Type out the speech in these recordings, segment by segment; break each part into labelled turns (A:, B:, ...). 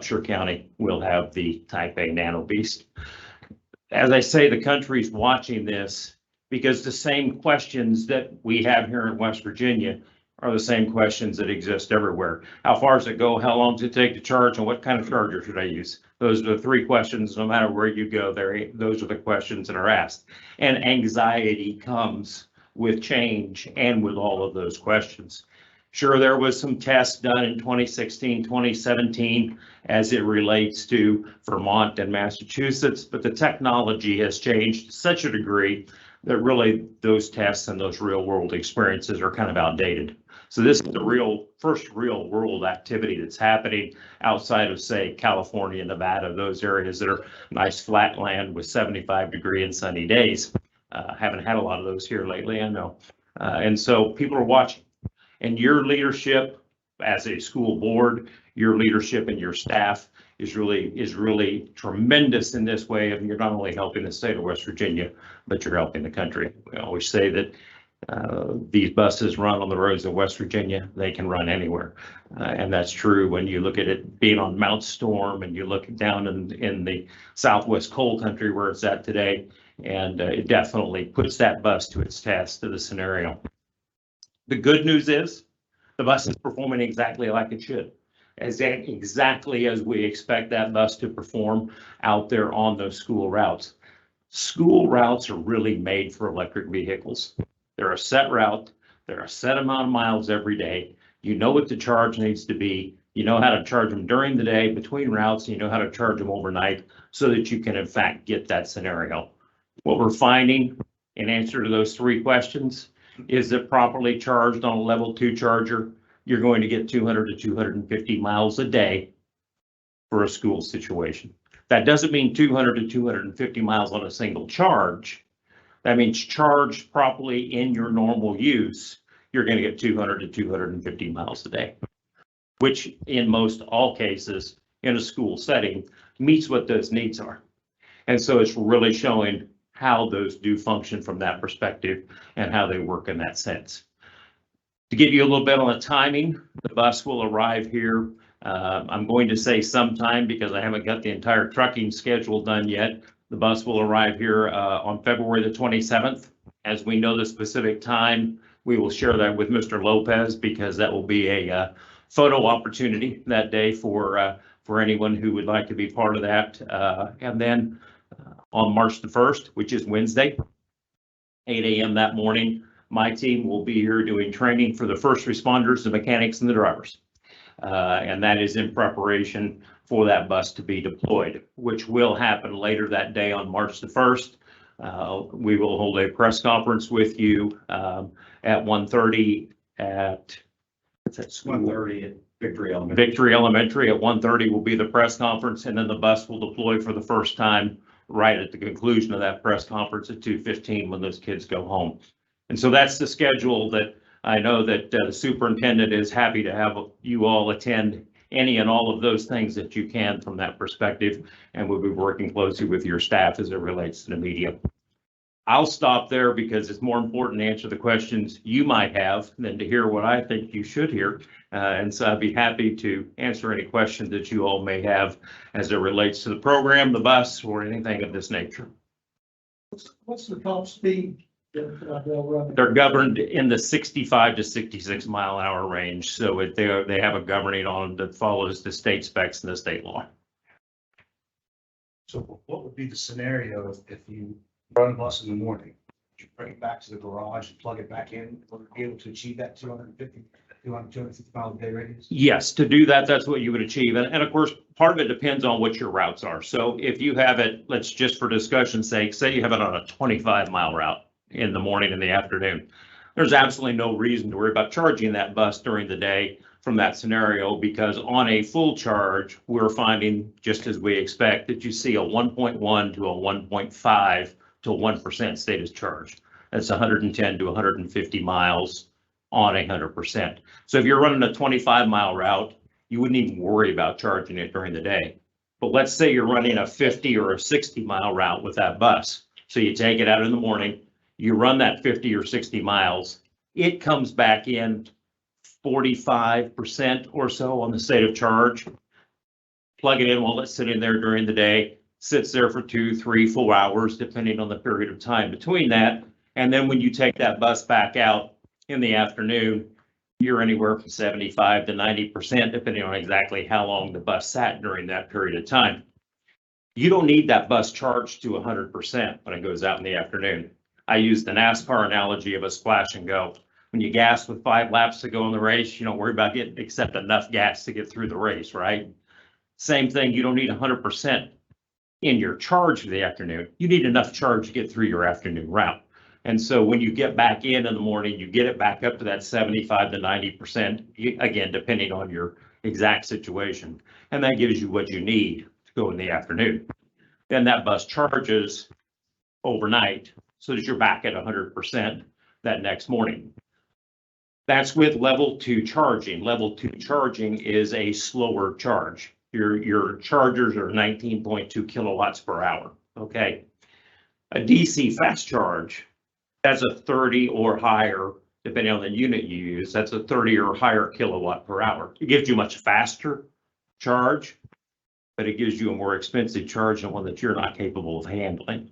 A: Upshur County will have the Type A Nano Beast. As I say, the country's watching this because the same questions that we have here in West Virginia are the same questions that exist everywhere. How far does it go? How long does it take to charge? And what kind of charger should I use? Those are the three questions, no matter where you go, those are the questions that are asked. And anxiety comes with change and with all of those questions. Sure, there was some tests done in 2016, 2017 as it relates to Vermont and Massachusetts, but the technology has changed to such a degree that really those tests and those real world experiences are kind of outdated. So this is the first real world activity that's happening outside of, say, California, Nevada, those areas that are nice flat land with 75-degree and sunny days. Haven't had a lot of those here lately, I know. And so people are watching. And your leadership as a school board, your leadership and your staff is really tremendous in this way. And you're not only helping the state of West Virginia, but you're helping the country. We always say that these buses run on the roads of West Virginia. They can run anywhere. And that's true when you look at it being on Mount Storm and you look down in the Southwest coal country where it's at today. And it definitely puts that bus to its test to the scenario. The good news is the bus is performing exactly like it should, exactly as we expect that bus to perform out there on those school routes. School routes are really made for electric vehicles. They're a set route. They're a set amount of miles every day. You know what the charge needs to be. You know how to charge them during the day between routes. And you know how to charge them overnight so that you can, in fact, get that scenario. What we're finding in answer to those three questions is that properly charged on a level 2 charger, you're going to get 200 to 250 miles a day for a school situation. That doesn't mean 200 to 250 miles on a single charge. That means charged properly in your normal use, you're going to get 200 to 250 miles a day, which in most all cases in a school setting meets what those needs are. And so it's really showing how those do function from that perspective and how they work in that sense. To give you a little bit on the timing, the bus will arrive here. I'm going to say sometime because I haven't got the entire trucking schedule done yet. The bus will arrive here on February the 27th. As we know the specific time, we will share that with Mr. Lopez because that will be a photo opportunity that day for anyone who would like to be part of that. And then on March the 1st, which is Wednesday, 8 a.m. that morning, my team will be here doing training for the first responders, the mechanics, and the drivers. And that is in preparation for that bus to be deployed, which will happen later that day on March the 1st. We will hold a press conference with you at 1:30 at, what's that school? 1:30 at Victory Elementary. Victory Elementary at 1:30 will be the press conference, and then the bus will deploy for the first time right at the conclusion of that press conference at 2:15 when those kids go home. And so that's the schedule that I know that the superintendent is happy to have you all attend any and all of those things that you can from that perspective. And we'll be working closely with your staff as it relates to the media. I'll stop there because it's more important to answer the questions you might have than to hear what I think you should hear. And so I'd be happy to answer any questions that you all may have as it relates to the program, the bus, or anything of this nature.
B: What's the top speed that they'll run?
A: They're governed in the 65 to 66 mile an hour range. So they have a governing on that follows the state specs and the state law.
C: So what would be the scenario if you run a bus in the morning? You bring it back to the garage and plug it back in, would it be able to achieve that 250 mile a day radius?
A: Yes, to do that, that's what you would achieve. And of course, part of it depends on what your routes are. So if you have it, let's just for discussion's sake, say you have it on a 25-mile route in the morning and the afternoon, there's absolutely no reason to worry about charging that bus during the day from that scenario, because on a full charge, we're finding, just as we expect, that you see a 1.1 to a 1.5 to 1% status charge. That's 110 to 150 miles on 100%. So if you're running a 25-mile route, you wouldn't even worry about charging it during the day. But let's say you're running a 50 or a 60-mile route with that bus. So you take it out in the morning, you run that 50 or 60 miles, it comes back in 45% or so on the state of charge. plug it in while it's sitting there during the day, sits there for 2, 3, 4 hours, depending on the period of time between that. And then when you take that bus back out in the afternoon, you're anywhere from 75 to 90%, depending on exactly how long the bus sat during that period of time. You don't need that bus charged to 100% when it goes out in the afternoon. I use the NASCAR analogy of a splash and go. When you gas with 5 laps to go in the race, you don't worry about getting except enough gas to get through the race, right? Same thing, you don't need 100% in your charge for the afternoon. You need enough charge to get through your afternoon route. And so when you get back in the morning, you get it back up to that 75 to 90%, again, depending on your exact situation. And that gives you what you need to go in the afternoon. Then that bus charges overnight so that you're back at 100% that next morning. That's with level 2 charging. Level 2 charging is a slower charge. Your chargers are 19.2 kilowatts per hour, okay? A DC fast charge, that's a 30 or higher, depending on the unit you use, that's a 30 or higher kilowatt per hour. It gives you a much faster charge, but it gives you a more expensive charge and one that you're not capable of handling.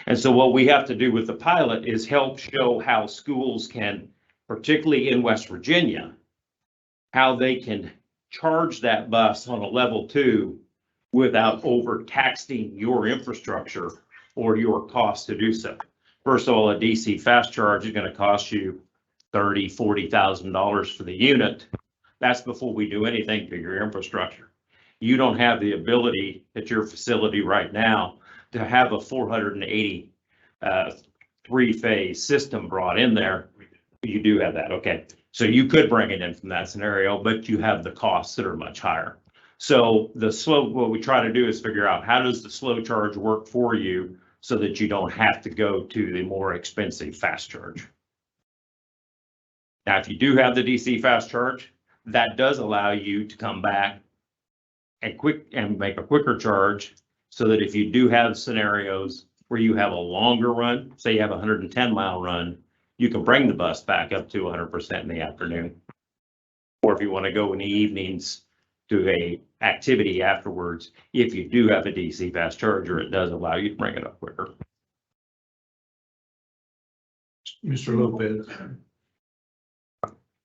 A: And so what we have to do with the pilot is help show how schools can, particularly in West Virginia, how they can charge that bus on a level 2 without overtaxing your infrastructure or your cost to do so. First of all, a DC fast charge is going to cost you $30,000, $40,000 for the unit. That's before we do anything to your infrastructure. You don't have the ability at your facility right now to have a 480 3-phase system brought in there. You do have that, okay. So you could bring it in from that scenario, but you have the costs that are much higher. So what we try to do is figure out how does the slow charge work for you so that you don't have to go to the more expensive fast charge. Now, if you do have the DC fast charge, that does allow you to come back and make a quicker charge so that if you do have scenarios where you have a longer run, say you have a 110-mile run, you can bring the bus back up to 100% in the afternoon. Or if you want to go in the evenings to a activity afterwards, if you do have a DC fast charger, it does allow you to bring it up quicker.
D: Mr. Lopez,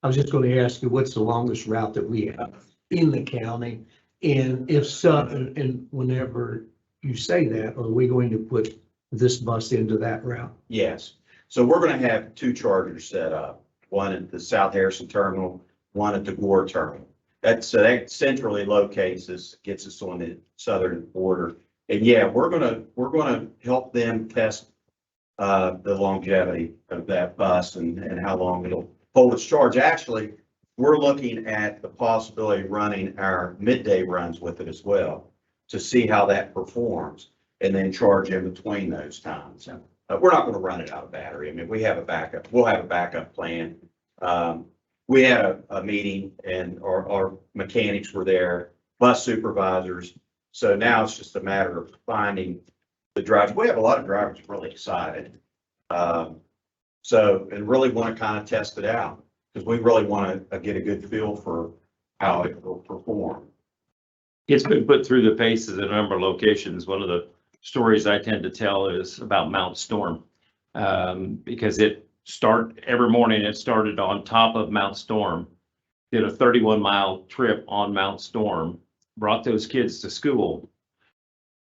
D: I was just going to ask you, what's the longest route that we have in the county? And if so, and whenever you say that, are we going to put this bus into that route?
E: Yes. So we're going to have 2 chargers set up, one at the South Harrison terminal, one at the Gore terminal. That centrally locates us, gets us on the southern border. And yeah, we're gonna help them test the longevity of that bus and how long it'll hold its charge. Actually, we're looking at the possibility of running our midday runs with it as well to see how that performs and then charge in between those times. We're not going to run it out of battery. I mean, we have a backup. We'll have a backup plan. We had a meeting and our mechanics were there, bus supervisors. So now it's just a matter of finding the drivers. We have a lot of drivers really excited. And really want to kind of test it out because we really want to get a good feel for how it will perform.
A: It's been put through the paces at a number of locations. One of the stories I tend to tell is about Mount Storm, because every morning it started on top of Mount Storm, did a 31-mile trip on Mount Storm, brought those kids to school.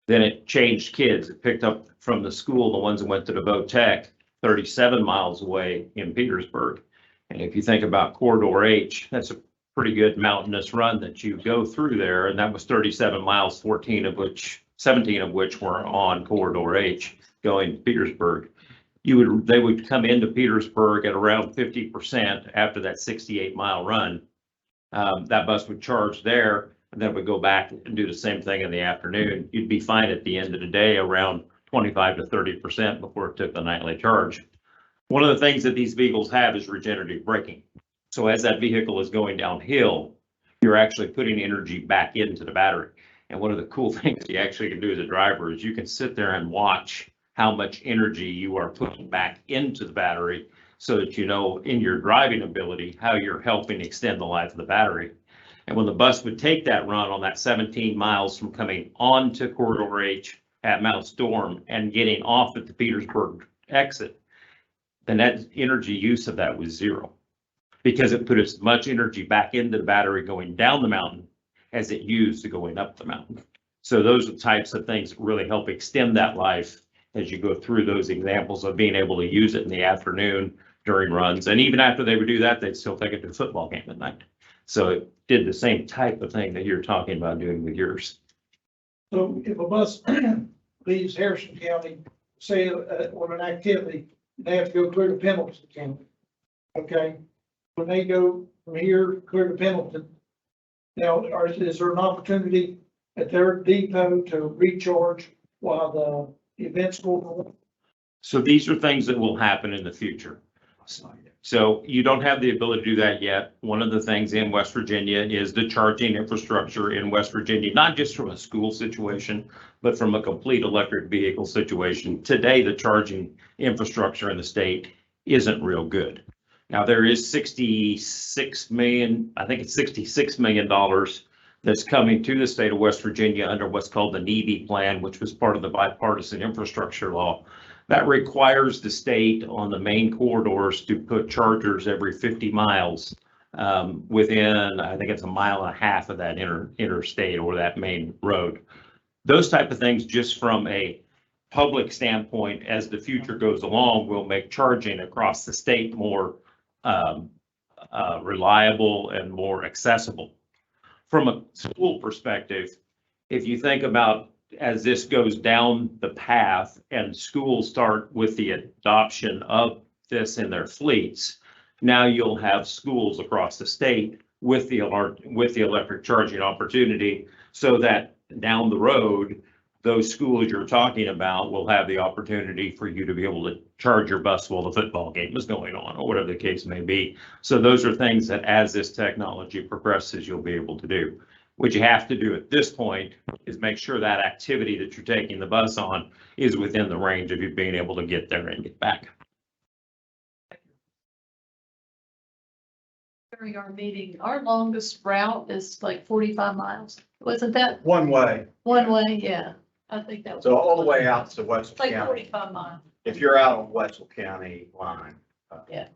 A: Then it changed kids. It picked up from the school the ones that went to the Vo-Tech 37 miles away in Petersburg. And if you think about Corridor H, that's a pretty good mountainous run that you go through there. And that was 37 miles, 17 of which were on Corridor H going to Petersburg. They would come into Petersburg at around 50% after that 68-mile run. That bus would charge there and then would go back and do the same thing in the afternoon. You'd be fine at the end of the day around 25 to 30% before it took the nightly charge. One of the things that these vehicles have is regenerative braking. So as that vehicle is going downhill, you're actually putting energy back into the battery. And one of the cool things you actually can do as a driver is you can sit there and watch how much energy you are putting back into the battery so that you know in your driving ability how you're helping extend the life of the battery. And when the bus would take that run on that 17 miles from coming onto Corridor H at Mount Storm and getting off at the Petersburg exit, the net energy use of that was zero, because it put as much energy back into the battery going down the mountain as it used going up the mountain. So those are the types of things that really help extend that life as you go through those examples of being able to use it in the afternoon during runs. And even after they would do that, they'd still take it to the football game at night. So it did the same type of thing that you're talking about doing with yours.
B: So if a bus leaves Harrison County, say, on an activity, they have to go clear to Pendleton County. Okay, when they go from here, clear to Pendleton. Now, is there an opportunity at their depot to recharge while the event's going on?
A: So these are things that will happen in the future. So you don't have the ability to do that yet. One of the things in West Virginia is the charging infrastructure in West Virginia, not just from a school situation, but from a complete electric vehicle situation. Today, the charging infrastructure in the state isn't real good. Now, there is 66 million, I think it's $66 million that's coming to the state of West Virginia under what's called the NEVI plan, which was part of the bipartisan infrastructure law. That requires the state on the main corridors to put chargers every 50 miles within, I think it's 1.5 miles of that interstate or that main road. Those type of things, just from a public standpoint, as the future goes along, will make charging across the state more reliable and more accessible. From a school perspective, if you think about as this goes down the path and schools start with the adoption of this in their fleets, now you'll have schools across the state with the electric charging opportunity, so that down the road, those schools you're talking about will have the opportunity for you to be able to charge your bus while the football game is going on, or whatever the case may be. So those are things that as this technology progresses, you'll be able to do. What you have to do at this point is make sure that activity that you're taking the bus on is within the range of you being able to get there and get back.
F: During our meeting, our longest route is like 45 miles. Wasn't that
E: One way,
F: one way? Yeah, I think that was.
E: so all the way out to Wetzel
F: Like
E: County.
F: 45 miles.
E: If you're out on Wetzel County line.
F: Yeah.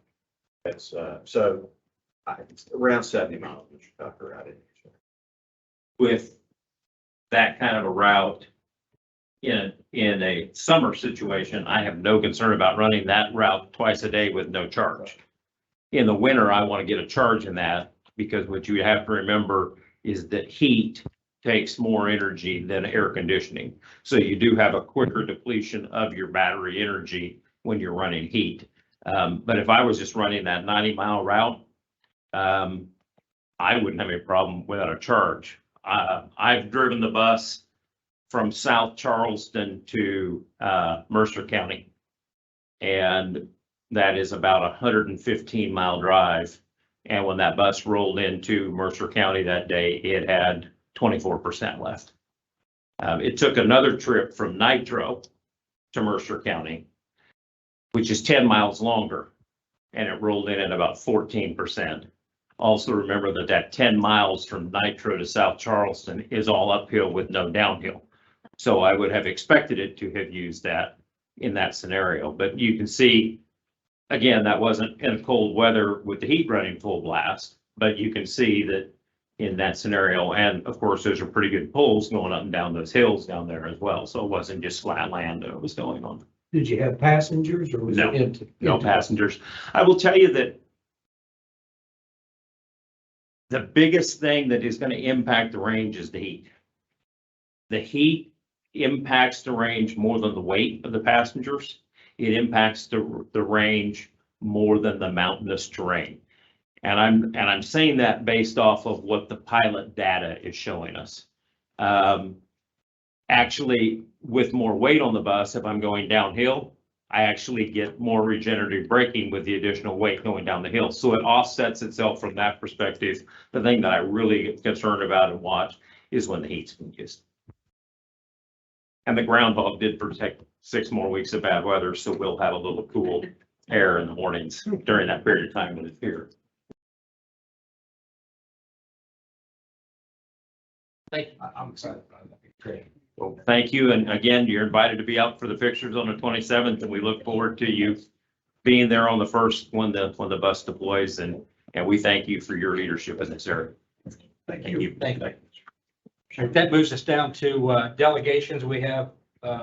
E: That's, so it's around 70 miles, Mr. Tucker, I didn't.
A: With that kind of a route in a summer situation, I have no concern about running that route twice a day with no charge. In the winter, I want to get a charge in that, because what you have to remember is that heat takes more energy than air conditioning. So you do have a quicker depletion of your battery energy when you're running heat. But if I was just running that 90-mile route, I wouldn't have any problem without a charge. I've driven the bus from South Charleston to Mercer County, and that is about a 115-mile drive. And when that bus rolled into Mercer County that day, it had 24% left. It took another trip from Nitro to Mercer County, which is 10 miles longer, and it rolled in at about 14%. Also remember that that 10 miles from Nitro to South Charleston is all uphill with no downhill. So I would have expected it to have used that in that scenario. But you can see, again, that wasn't in cold weather with the heat running full blast, but you can see that in that scenario. And of course, those are pretty good pulls going up and down those hills down there as well. So it wasn't just flat land that was going on.
D: Did you have passengers or was it
A: No,
D: empty?
A: No passengers. I will tell you that the biggest thing that is going to impact the range is the heat. The heat impacts the range more than the weight of the passengers. It impacts the range more than the mountainous terrain. And I'm saying that based off of what the pilot data is showing us. Actually, with more weight on the bus, if I'm going downhill, I actually get more regenerative braking with the additional weight going down the hill. So it offsets itself from that perspective. The thing that I really get concerned about and watch is when the heat's been used. And the groundhog did protect 6 more weeks of bad weather, so we'll have a little cool air in the mornings during that period of time when it's here.
C: I'm excited about it. That'd be great.
A: Well, thank you. And again, you're invited to be out for the pictures on the 27th, and we look forward to you being there on the first when the bus deploys. And we thank you for your leadership in this area.
C: Thank
A: Thank you.
G: Thank you. Sure. That moves us down to delegations. We have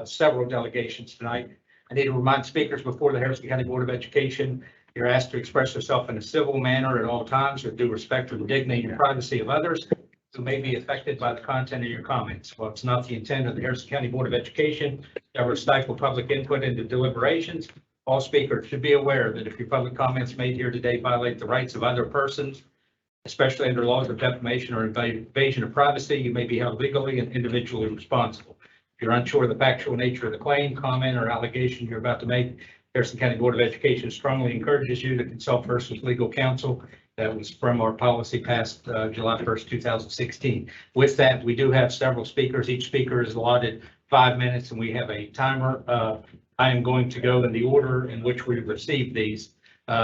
G: several delegations tonight. I need to remind speakers before the Harrison County Board of Education, you're asked to express yourself in a civil manner at all times with due respect to the dignity and privacy of others who may be affected by the content of your comments. While it's not the intent of the Harrison County Board of Education to ever stifle public input into deliberations, all speakers should be aware that if your public comments made here today violate the rights of other persons, especially under laws of defamation or invasion of privacy, you may be held legally and individually responsible. If you're unsure of the factual nature of the claim, comment, or allegation you're about to make, Harrison County Board of Education strongly encourages you to consult first with legal counsel. That was from our policy passed July 1st, 2016. With that, we do have several speakers. Each speaker is allotted 5 minutes, and we have a timer. I am going to go in the order in which we received these.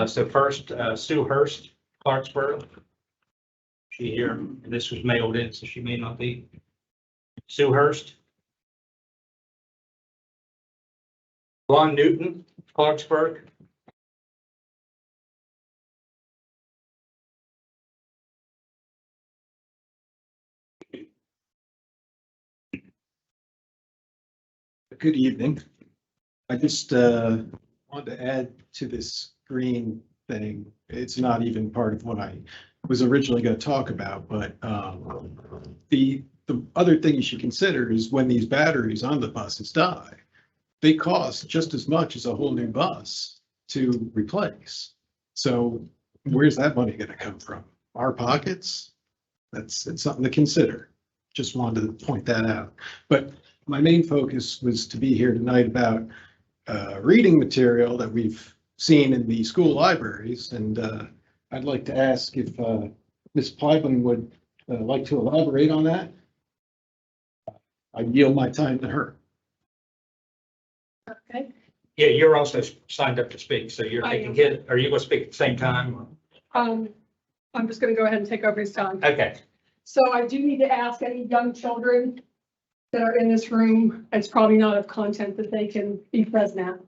G: So first, Sue Hurst, Clarksburg. She here, and this was mailed in, so she may not be. Sue Hurst. Lon Newton, Clarksburg.
H: Good evening. I just wanted to add to this green thing. It's not even part of what I was originally going to talk about, but the other thing you should consider is when these batteries on the buses die, they cost just as much as a whole new bus to replace. So where's that money going to come from? Our pockets? It's something to consider. Just wanted to point that out. But my main focus was to be here tonight about reading material that we've seen in the school libraries. And I'd like to ask if Ms. Plyman would like to elaborate on that. I yield my time to her.
F: Okay.
G: Yeah, you're also signed up to speak, so you're
I: I
G: taking
I: am.
G: hit. Are you going to speak at the same time?
I: I'm just gonna go ahead and take over his time.
G: Okay.
I: So I do need to ask any young children that are in this room, it's probably not of content that they can be present at.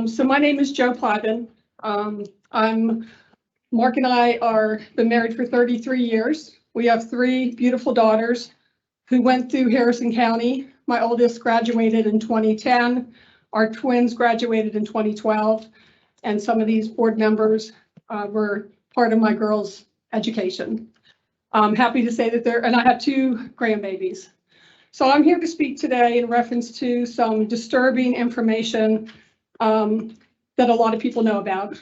I: So my name is Joe Plyman. Mark and I are been married for 33 years. We have 3 beautiful daughters who went through Harrison County. My oldest graduated in 2010. Our twins graduated in 2012. And some of these board members were part of my girls' education. I'm happy to say that and I have 2 grandbabies. So I'm here to speak today in reference to some disturbing information that a lot of people know about.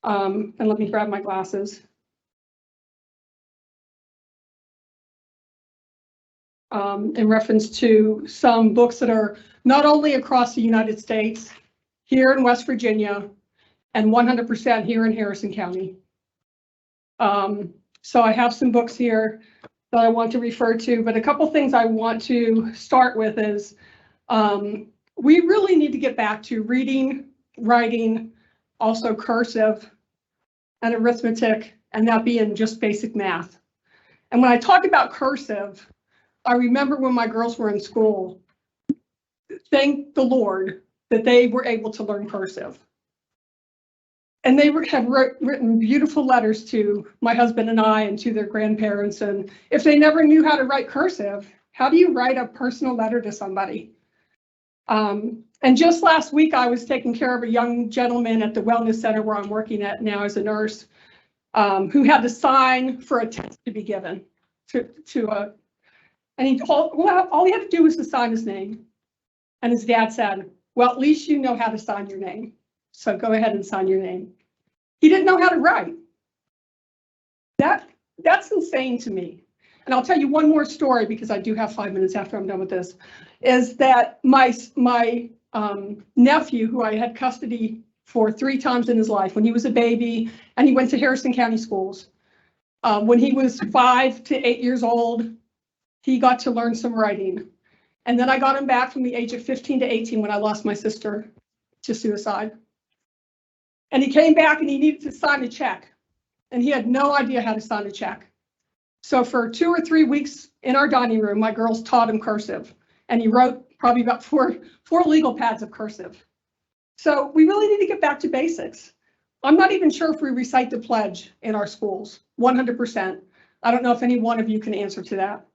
I: And let me grab my glasses. In reference to some books that are not only across the United States, here in West Virginia, and 100% here in Harrison County. So I have some books here that I want to refer to, but a couple things I want to start with is we really need to get back to reading, writing, also cursive and arithmetic, and that being just basic math. And when I talk about cursive, I remember when my girls were in school, thank the Lord that they were able to learn cursive. And they have written beautiful letters to my husband and I and to their grandparents. And if they never knew how to write cursive, how do you write a personal letter to somebody? And just last week, I was taking care of a young gentleman at the wellness center where I'm working at now as a nurse, who had to sign for a test to be given and all he had to do was to sign his name. And his dad said, well, at least you know how to sign your name. So go ahead and sign your name. He didn't know how to write. That's insane to me. And I'll tell you one more story because I do have 5 minutes after I'm done with this, is that my nephew, who I had custody for 3 times in his life, when he was a baby, and he went to Harrison County schools. When he was 5 to 8 years old, he got to learn some writing. And then I got him back from the age of 15 to 18 when I lost my sister to suicide. And he came back and he needed to sign a check. And he had no idea how to sign a check. So for 2 or 3 weeks in our dining room, my girls taught him cursive. And he wrote probably about four legal pads of cursive. So we really need to get back to basics. I'm not even sure if we recite the pledge in our schools, 100%. I don't know if any one of you can answer to that.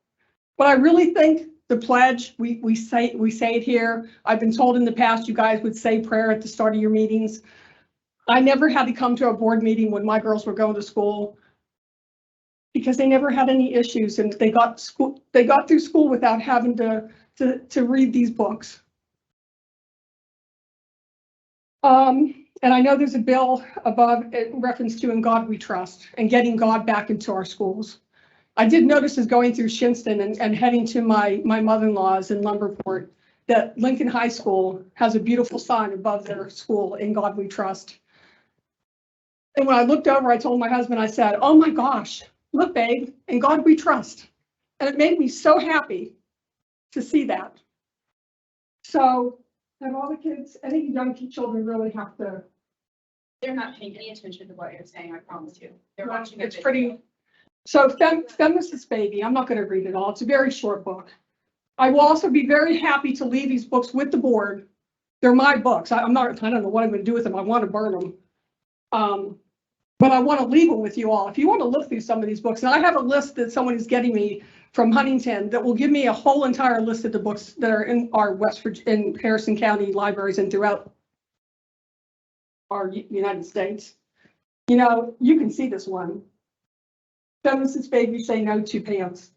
I: But I really think the pledge, we say it here. I've been told in the past you guys would say prayer at the start of your meetings. I never had to come to a board meeting when my girls were going to school because they never had any issues and they got through school without having to read these books. And I know there's a bill above in reference to In God We Trust and getting God back into our schools. I did notice as going through Shinston and heading to my mother-in-law's in Lumberport that Lincoln High School has a beautiful sign above their school, In God We Trust. And when I looked over, I told my husband, I said, oh my gosh, look, babe, In God We Trust. And it made me so happy to see that. So, and all the kids, any young children really have to.
J: They're not paying any attention to what you're saying, I promise you. They're watching.
I: It's pretty. So Feminist Baby, I'm not going to read it all. It's a very short book. I will also be very happy to leave these books with the board. They're my books. I don't know what I'm going to do with them. I want to burn them. But I want to leave them with you all. If you want to look through some of these books, and I have a list that someone is getting me from Huntington that will give me a whole entire list of the books that are in our in Harrison County libraries and throughout our United States. You know, you can see this one. Feminist Baby Say No to Pants.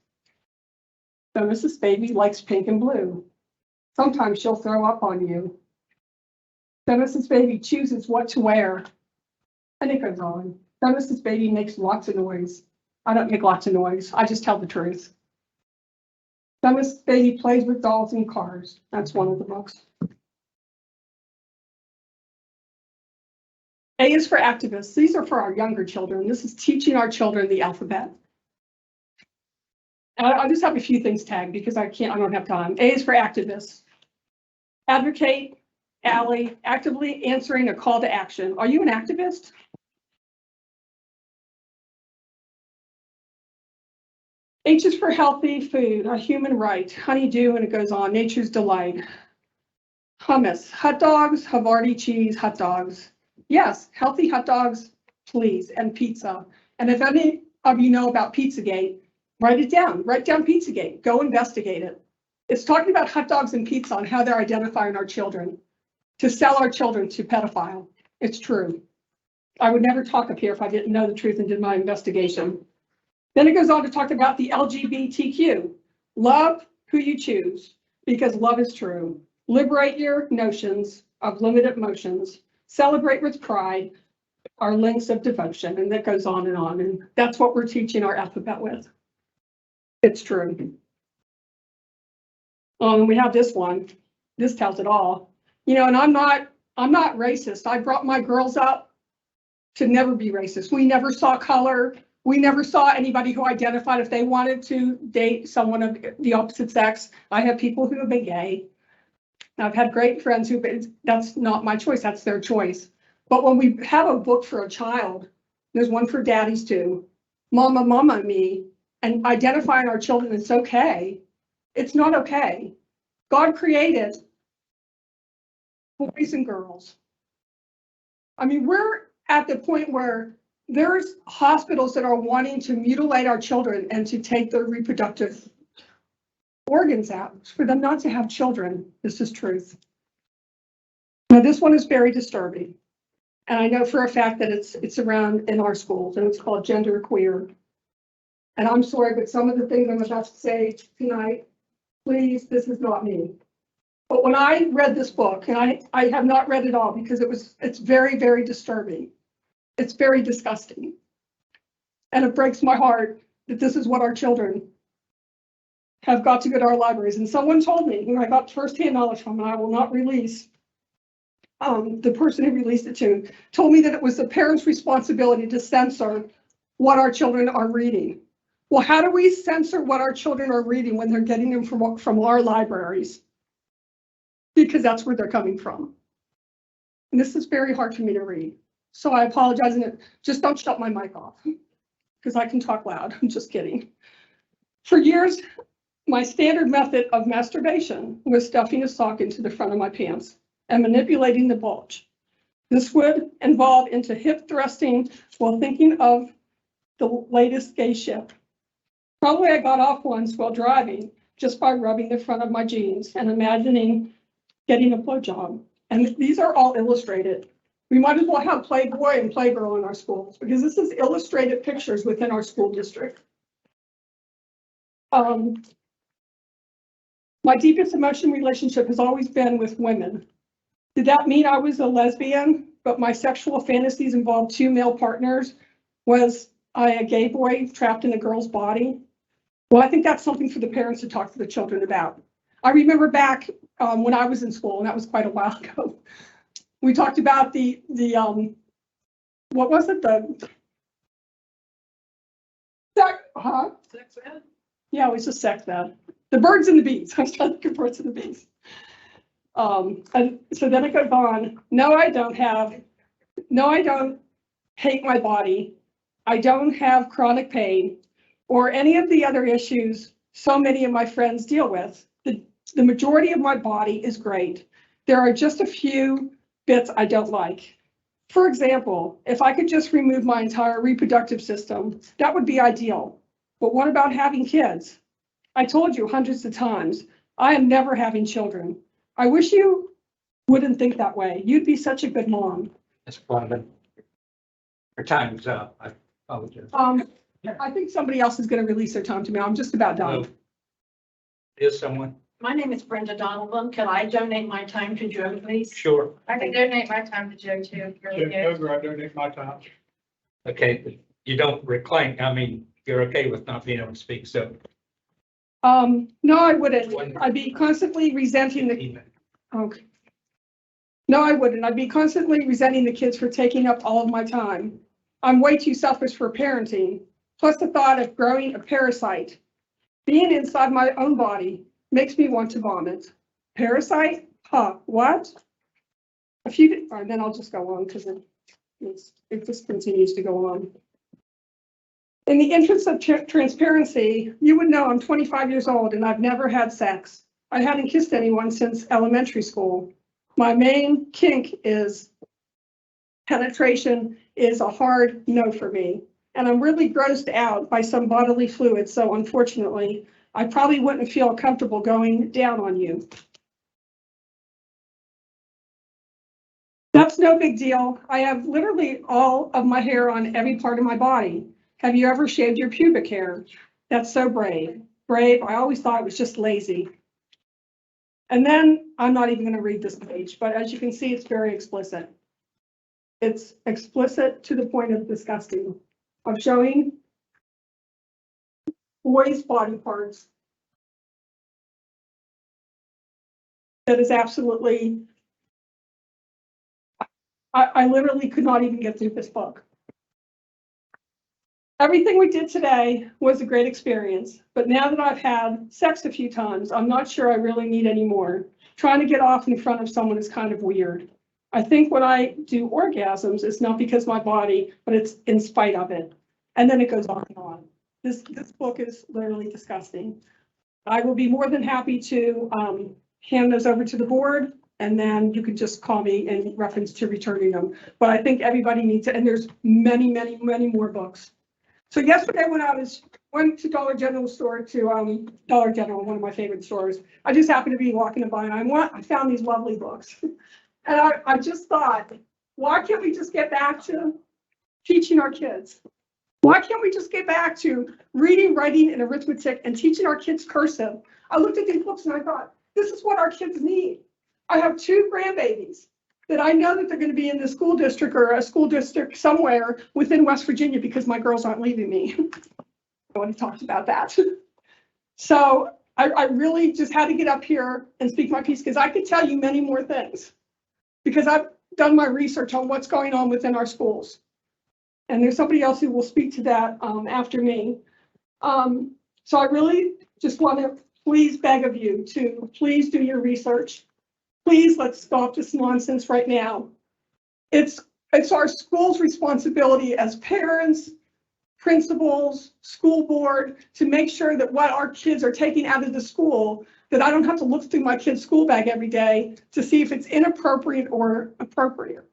I: Feminist Baby likes pink and blue. Sometimes she'll throw up on you. Feminist Baby chooses what to wear. And it goes on. Feminist Baby makes lots of noise. I don't make lots of noise. I just tell the truth. Feminist Baby plays with dolls and cars. That's one of the books. A is for activists. These are for our younger children. This is teaching our children the alphabet. And I just have a few things tagged because I don't have time. A is for activists. Advocate, ally, actively answering a call to action. Are you an activist? H is for healthy food, a human right, honeydew, and it goes on, nature's delight. Hummus, hot dogs, Havarti cheese, hot dogs. Yes, healthy hot dogs, please, and pizza. And if any of you know about Pizzagate, write it down. Write down Pizzagate. Go investigate it. It's talking about hot dogs and pizza and how they're identifying our children to sell our children to pedophile. It's true. I would never talk up here if I didn't know the truth and did my investigation. Then it goes on to talk about the LGBTQ. Love who you choose because love is true. Liberate your notions of limited emotions. Celebrate with pride, our links of devotion, and that goes on. And that's what we're teaching our alphabet with. It's true. We have this one. This tells it all. You know, and I'm not racist. I brought my girls up to never be racist. We never saw color. We never saw anybody who identified if they wanted to date someone of the opposite sex. I have people who have been gay. I've had great friends who, that's not my choice, that's their choice. But when we have a book for a child, there's one for daddies too. Mama, mama, me, and identifying our children, it's okay. It's not okay. God created boys and girls. I mean, we're at the point where there's hospitals that are wanting to mutilate our children and to take their reproductive organs out for them not to have children. This is truth. Now, this one is very disturbing. And I know for a fact that it's around in our schools and it's called Gender Queer. And I'm sorry, but some of the things I'm about to say tonight, please, this is not me. But when I read this book, and I have not read it all because it's very, very disturbing. It's very disgusting. And it breaks my heart that this is what our children have got to go to our libraries. And someone told me, who I got firsthand knowledge from, and I will not release, the person who released it to, told me that it was the parents' responsibility to censor what our children are reading. Well, how do we censor what our children are reading when they're getting them from our libraries? Because that's where they're coming from. And this is very hard for me to read. So I apologize, and just don't shut my mic off because I can talk loud. I'm just kidding. For years, my standard method of masturbation was stuffing a sock into the front of my pants and manipulating the bulge. This would involve into hip thrusting while thinking of the latest gay ship. Probably I got off once while driving just by rubbing the front of my jeans and imagining getting a blowjob. And these are all illustrated. We might as well have Playboy and Playgirl in our schools because this is illustrated pictures within our school district. My deepest emotional relationship has always been with women. Did that mean I was a lesbian, but my sexual fantasies involved 2 male partners? Was I a gay boy trapped in a girl's body? Well, I think that's something for the parents to talk to the children about. I remember back when I was in school, and that was quite a while ago, we talked about the what was it?
F: Sex ed?
I: Yeah, it was just sex ed. The birds and the bees. I was trying to think of birds and the bees. And so then it goes on. No, I don't hate my body. I don't have chronic pain or any of the other issues so many of my friends deal with. The majority of my body is great. There are just a few bits I don't like. For example, if I could just remove my entire reproductive system, that would be ideal. But what about having kids? I told you hundreds of times, I am never having children. I wish you wouldn't think that way. You'd be such a good mom.
G: Ms. Flanagan. Your time's up. I apologize.
I: I think somebody else is going to release their time to me. I'm just about done.
G: Is someone?
K: My name is Brenda Donovan. Can I donate my time to Joe, please?
G: Sure.
J: I can donate my time to Joe too.
C: I donate my time.
G: Okay, but you don't reclaim, I mean, you're okay with not being able to speak, so.
I: No, I wouldn't. I'd be constantly resenting the, okay. No, I wouldn't. I'd be constantly resenting the kids for taking up all of my time. I'm way too selfish for parenting. Plus the thought of growing a parasite, being inside my own body makes me want to vomit. Parasite? Huh, what? And then I'll just go on because it just continues to go on. In the interest of transparency, you would know I'm 25 years old and I've never had sex. I hadn't kissed anyone since elementary school. My main kink is penetration is a hard no for me. And I'm really grossed out by some bodily fluid. So unfortunately, I probably wouldn't feel comfortable going down on you. That's no big deal. I have literally all of my hair on every part of my body. Have you ever shaved your pubic hair? That's so brave. Brave. I always thought it was just lazy. And then I'm not even going to read this page, but as you can see, it's very explicit. It's explicit to the point of disgusting, of showing boys' body parts. That is absolutely, I literally could not even get through this book. Everything we did today was a great experience, but now that I've had sex a few times, I'm not sure I really need any more. Trying to get off in front of someone is kind of weird. I think when I do orgasms, it's not because my body, but it's in spite of it. And then it goes on and on. This book is literally disgusting. I will be more than happy to hand those over to the board, and then you can just call me in reference to returning them. But I think everybody needs it, and there's many, many, many more books. So yesterday when I went to Dollar General store to Dollar General, one of my favorite stores, I just happened to be walking by and I found these lovely books. And I just thought, why can't we just get back to teaching our kids? Why can't we just get back to reading, writing, and arithmetic and teaching our kids cursive? I looked at these books and I thought, this is what our kids need. I have 2 grandbabies that I know that they're going to be in the school district or a school district somewhere within West Virginia because my girls aren't leaving me. I already talked about that. So I really just had to get up here and speak my piece because I could tell you many more things because I've done my research on what's going on within our schools. And there's somebody else who will speak to that after me. So I really just want to please beg of you to please do your research. Please, let's stop this nonsense right now. It's our school's responsibility as parents, principals, school board, to make sure that what our kids are taking out of the school, that I don't have to look through my kid's school bag every day to see if it's inappropriate or appropriate.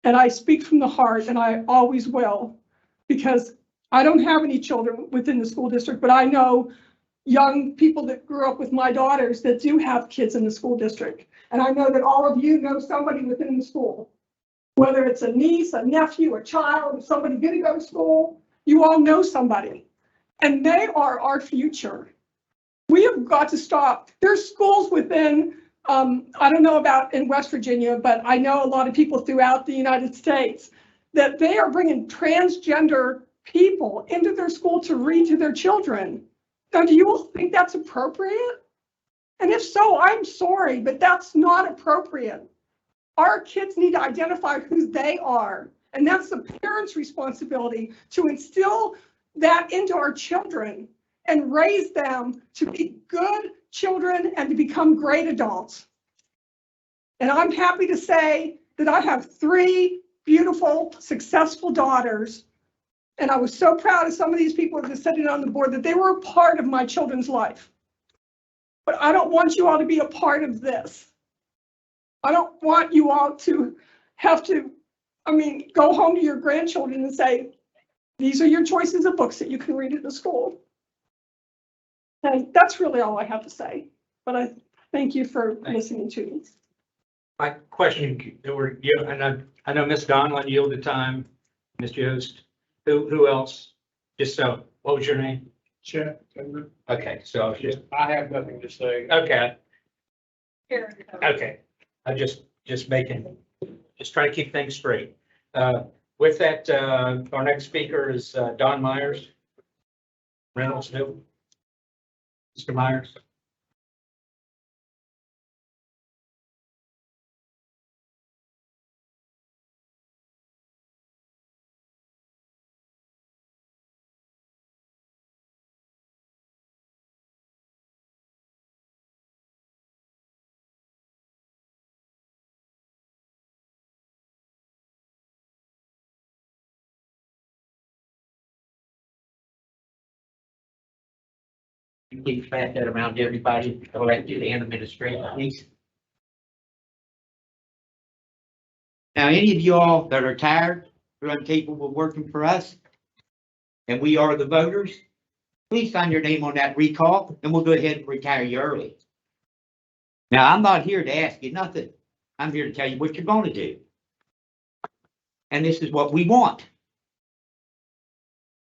I: And I speak from the heart, and I always will, because I don't have any children within the school district, but I know young people that grew up with my daughters that do have kids in the school district. And I know that all of you know somebody within the school, whether it's a niece, a nephew, a child, somebody gonna go to school, you all know somebody. And they are our future. We have got to stop. There's schools within, I don't know about in West Virginia, but I know a lot of people throughout the United States that they are bringing transgender people into their school to read to their children. Now, do you all think that's appropriate? And if so, I'm sorry, but that's not appropriate. Our kids need to identify who they are. And that's the parents' responsibility to instill that into our children and raise them to be good children and to become great adults. And I'm happy to say that I have 3 beautiful, successful daughters. And I was so proud of some of these people that are sitting on the board that they were a part of my children's life. But I don't want you all to be a part of this. I don't want you all to have to, go home to your grandchildren and say, these are your choices of books that you can read at the school. And that's really all I have to say. But I thank you for listening to me.
G: My question, I know Ms. Donlin yielded time, Ms. Yost. Who else? Just so, what was your name?
B: Chet.
G: Okay, so
B: I have nothing to say.
G: okay,
F: Here.
G: okay. I just trying to keep things straight. With that, our next speaker is Don Myers. Reynolds, new. Mr. Myers.
L: Please pass that around to everybody, elected and administrative, please. Now, any of y'all that are tired or incapable of working for us, and we are the voters, please sign your name on that recall, and we'll go ahead and retire you early. Now, I'm not here to ask you nothing. I'm here to tell you what you're going to do. And this is what we want.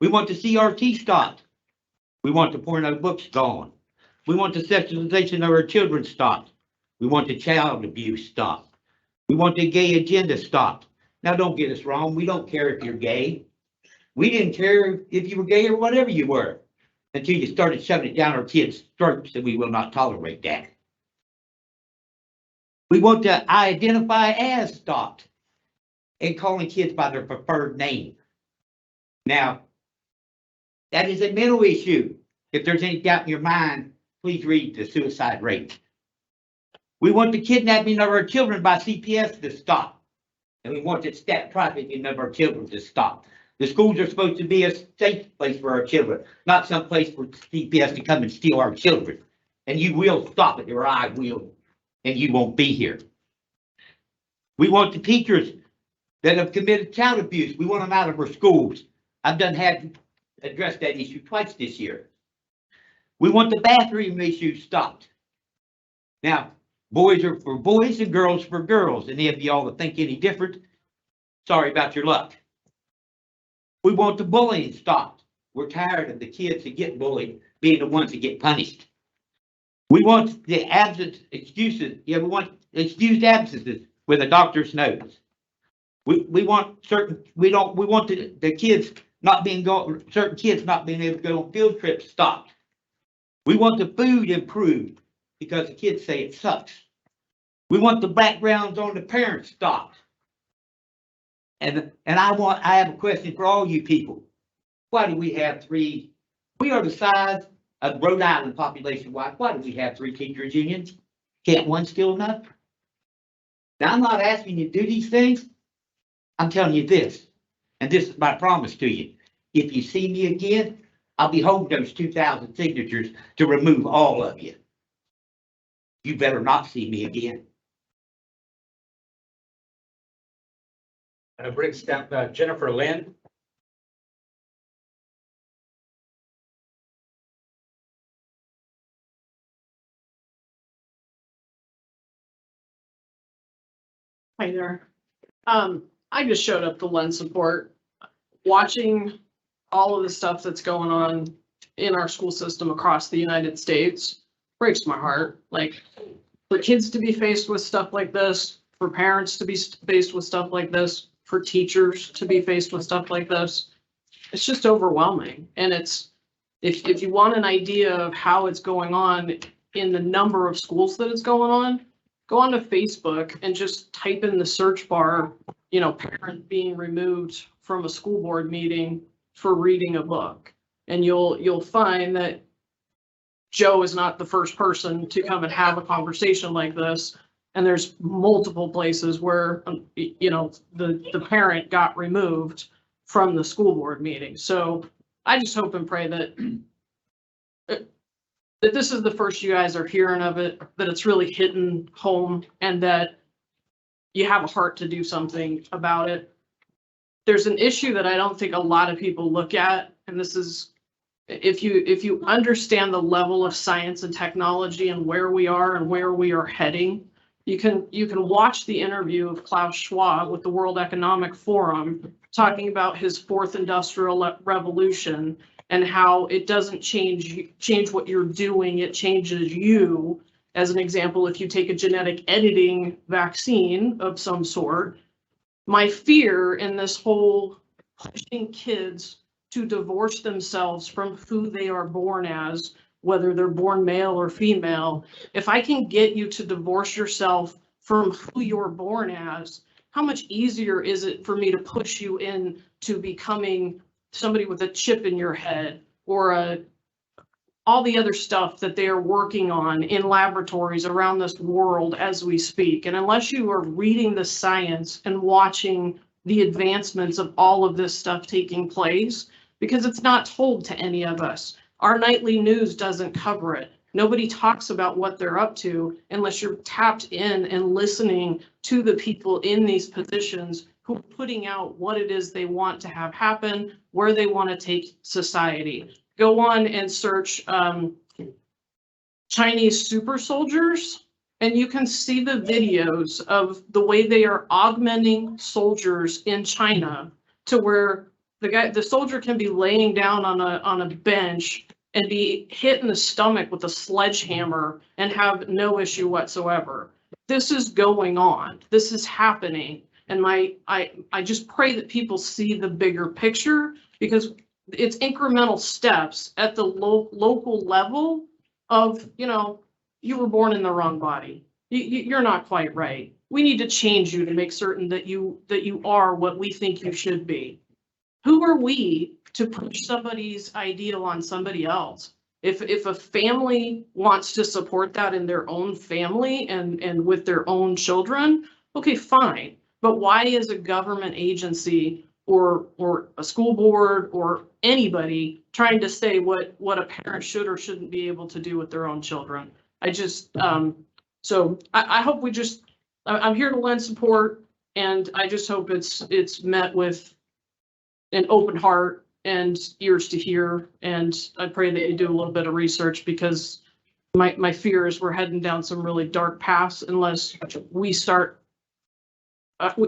L: We want the CRT stopped. We want the porno books gone. We want the sexualization of our children stopped. We want the child abuse stopped. We want the gay agenda stopped. Now, don't get us wrong. We don't care if you're gay. We didn't care if you were gay or whatever you were until you started shoving it down our kids' throats, and we will not tolerate that. We want the identify as stopped and calling kids by their preferred name. Now, that is a mental issue. If there's any doubt in your mind, please read the suicide rate. We want the kidnapping of our children by CPS to stop. And we want the step trafficking of our children to stop. The schools are supposed to be a safe place for our children, not some place for CPS to come and steal our children. And you will stop it, or I will, and you won't be here. We want the teachers that have committed child abuse. We want them out of our schools. I've had addressed that issue twice this year. We want the bathroom issue stopped. Now, boys are for boys and girls for girls. And if y'all that think any different, sorry about your luck. We want the bullying stopped. We're tired of the kids that get bullied being the ones that get punished. We want the absence excuses. Yeah, we want excused absences with a doctor's notes. We want we want the kids not being certain kids not being able to go on field trips stopped. We want the food improved because the kids say it sucks. We want the backgrounds on the parents stopped. And I have a question for all you people. Why do we have 3 We are the size of Rhode Island population wise. Why do we have 3 teachers unions? Can't one still enough? Now, I'm not asking you to do these things. I'm telling you this, and this is my promise to you. If you see me again, I'll be holding those 2,000 signatures to remove all of you. You better not see me again.
G: And it brings down Jennifer Lynn.
M: Hi there. I just showed up to lend support, watching all of the stuff that's going on in our school system across the United States breaks my heart. Like, for kids to be faced with stuff like this, for parents to be faced with stuff like this, for teachers to be faced with stuff like this, it's just overwhelming. And it's, if you want an idea of how it's going on in the number of schools that it's going on, go onto Facebook and just type in the search bar, you know, parent being removed from a school board meeting for reading a book. And you'll find that Joe is not the first person to come and have a conversation like this. And there's multiple places where, you know, the parent got removed from the school board meeting. So I just hope and pray that this is the first you guys are hearing of it, that it's really hitting home, and that you have a heart to do something about it. There's an issue that I don't think a lot of people look at, and this is, if you understand the level of science and technology and where we are and where we are heading, you can watch the interview of Klaus Schwab with the World Economic Forum talking about his 4th industrial revolution and how it doesn't change what you're doing, it changes you. As an example, if you take a genetic editing vaccine of some sort, my fear in this whole pushing kids to divorce themselves from who they are born as, whether they're born male or female, if I can get you to divorce yourself from who you're born as, how much easier is it for me to push you into becoming somebody with a chip in your head, or all the other stuff that they are working on in laboratories around this world as we speak. And unless you are reading the science and watching the advancements of all of this stuff taking place, because it's not told to any of us. Our nightly news doesn't cover it. Nobody talks about what they're up to unless you're tapped in and listening to the people in these positions who are putting out what it is they want to have happen, where they want to take society. Go on and search Chinese super soldiers, and you can see the videos of the way they are augmenting soldiers in China to where the soldier can be laying down on a bench and be hit in the stomach with a sledgehammer and have no issue whatsoever. This is going on. This is happening. And I just pray that people see the bigger picture, because it's incremental steps at the local level of, you know, you were born in the wrong body. You're not quite right. We need to change you to make certain that you are what we think you should be. Who are we to push somebody's ideal on somebody else? If a family wants to support that in their own family and with their own children, okay, fine. But why is a government agency or a school board or anybody trying to say what a parent should or shouldn't be able to do with their own children? I just, so I hope I'm here to lend support, and I just hope it's met with an open heart and ears to hear. And I pray that you do a little bit of research, because my fear is we're heading down some really dark paths unless we start,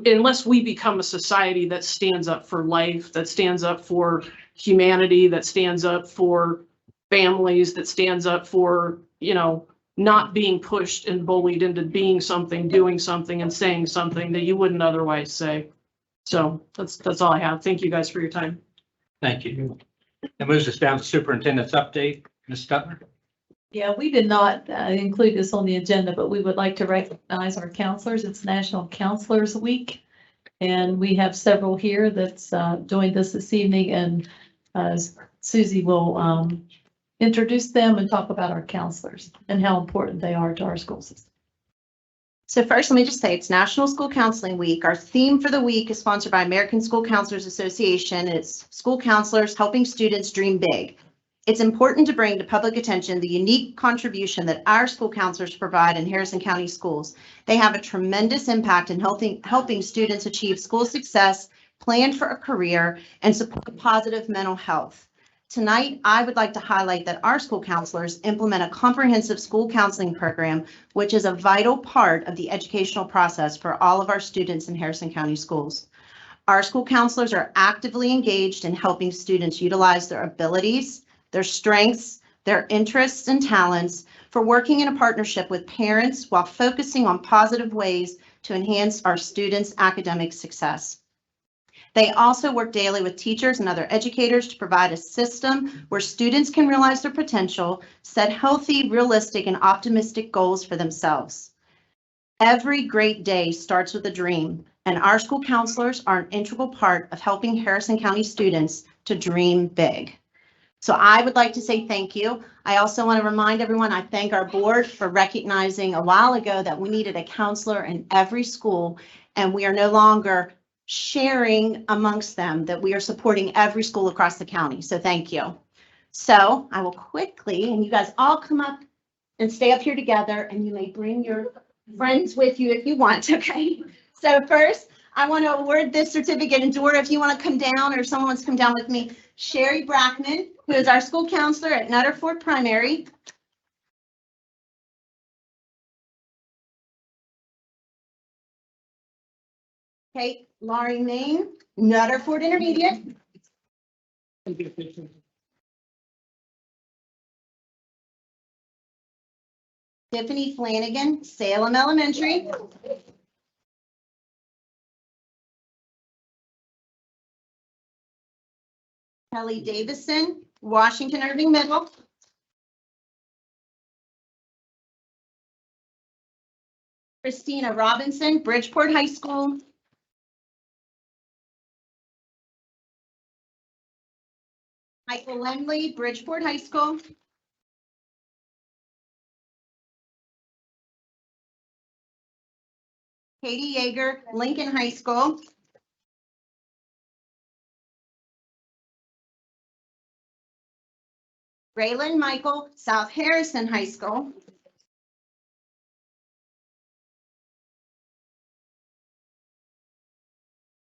M: unless we become a society that stands up for life, that stands up for humanity, that stands up for families, that stands up for, you know, not being pushed and bullied into being something, doing something, and saying something that you wouldn't otherwise say. So that's all I have. Thank you guys for your time.
G: Thank you. That moves us down to superintendent's update. Ms. Stutler?
F: Yeah, we did not include this on the agenda, but we would like to recognize our counselors. It's National Counselors Week, and we have several here that's doing this evening. And Susie will introduce them and talk about our counselors and how important they are to our school system.
N: So first, let me just say it's National School Counseling Week. Our theme for the week is sponsored by American School Counselors Association. It's school counselors helping students dream big. It's important to bring to public attention the unique contribution that our school counselors provide in Harrison County schools. They have a tremendous impact in helping students achieve school success, plan for a career, and support positive mental health. Tonight, I would like to highlight that our school counselors implement a comprehensive school counseling program, which is a vital part of the educational process for all of our students in Harrison County schools. Our school counselors are actively engaged in helping students utilize their abilities, their strengths, their interests and talents for working in a partnership with parents while focusing on positive ways to enhance our students' academic success. They also work daily with teachers and other educators to provide a system where students can realize their potential, set healthy, realistic, and optimistic goals for themselves. Every great day starts with a dream, and our school counselors are an integral part of helping Harrison County students to dream big. So I would like to say thank you. I also want to remind everyone, I thank our board for recognizing a while ago that we needed a counselor in every school, and we are no longer sharing amongst them, that we are supporting every school across the county. So thank you. So I will quickly, and you guys all come up and stay up here together, and you may bring your friends with you if you want, okay? So first, I want to award this certificate, and Dora, if you want to come down, or someone wants to come down with me, Sherry Brackman, who is our school counselor at Nutter Ford Primary. Okay, Laurie Main, Nutter Ford Intermediate. Tiffany Flanagan, Salem Elementary. Kelly Davison, Washington Irving Middle. Christina Robinson, Bridgeport High School. Michael Lemley, Bridgeport High School. Katie Yeager, Lincoln High School. Raylan Michael, South Harrison High School.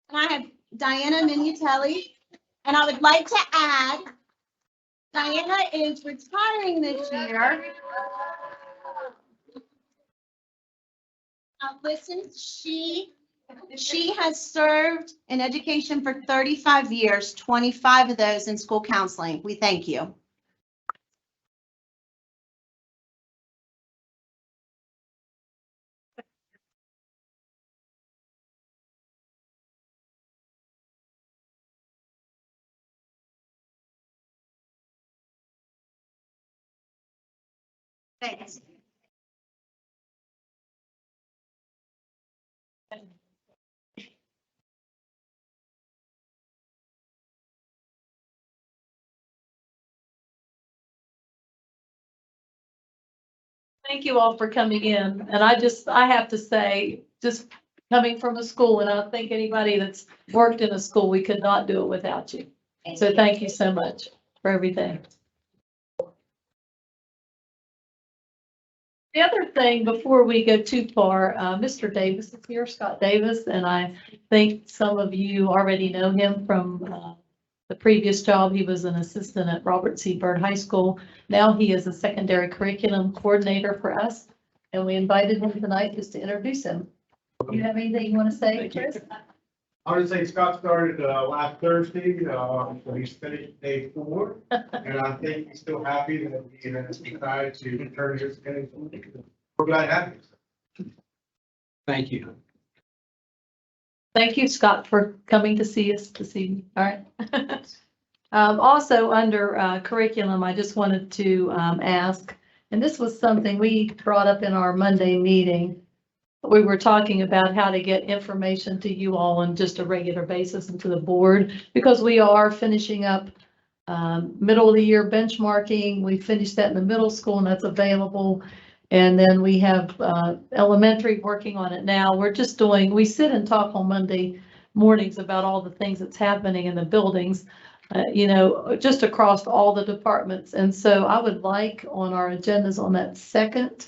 N: And I have Diana Minutelli, and I would like to add, Diana is retiring this year. Now listen, she has served in education for 35 years, 25 of those in school counseling. We thank you. Thanks.
F: Thank you all for coming in. And I have to say, just coming from a school, and I think anybody that's worked in a school, we could not do it without you. So thank you so much for everything. The other thing, before we go too far, Mr. Davis is here, Scott Davis, and I think some of you already know him from the previous job. He was an assistant at Robert C. Byrd High School. Now he is a secondary curriculum coordinator for us, and we invited him tonight just to introduce him. Do you have anything you want to say, Chris?
C: I would say Scott started last Thursday, so he's finished day 4, and I think he's still happy that he has decided to return his schedule. We're glad to have you.
D: Thank you.
F: Thank you, Scott, for coming to see us this evening. All right. Also, under curriculum, I just wanted to ask, and this was something we brought up in our Monday meeting. We were talking about how to get information to you all on just a regular basis and to the board, because we are finishing up Middle of the year benchmarking, we finished that in the middle school and that's available. And then we have elementary working on it now. We're just doing, we sit and talk on Monday mornings about all the things that's happening in the buildings, just across all the departments. And so I would like on our agendas on that second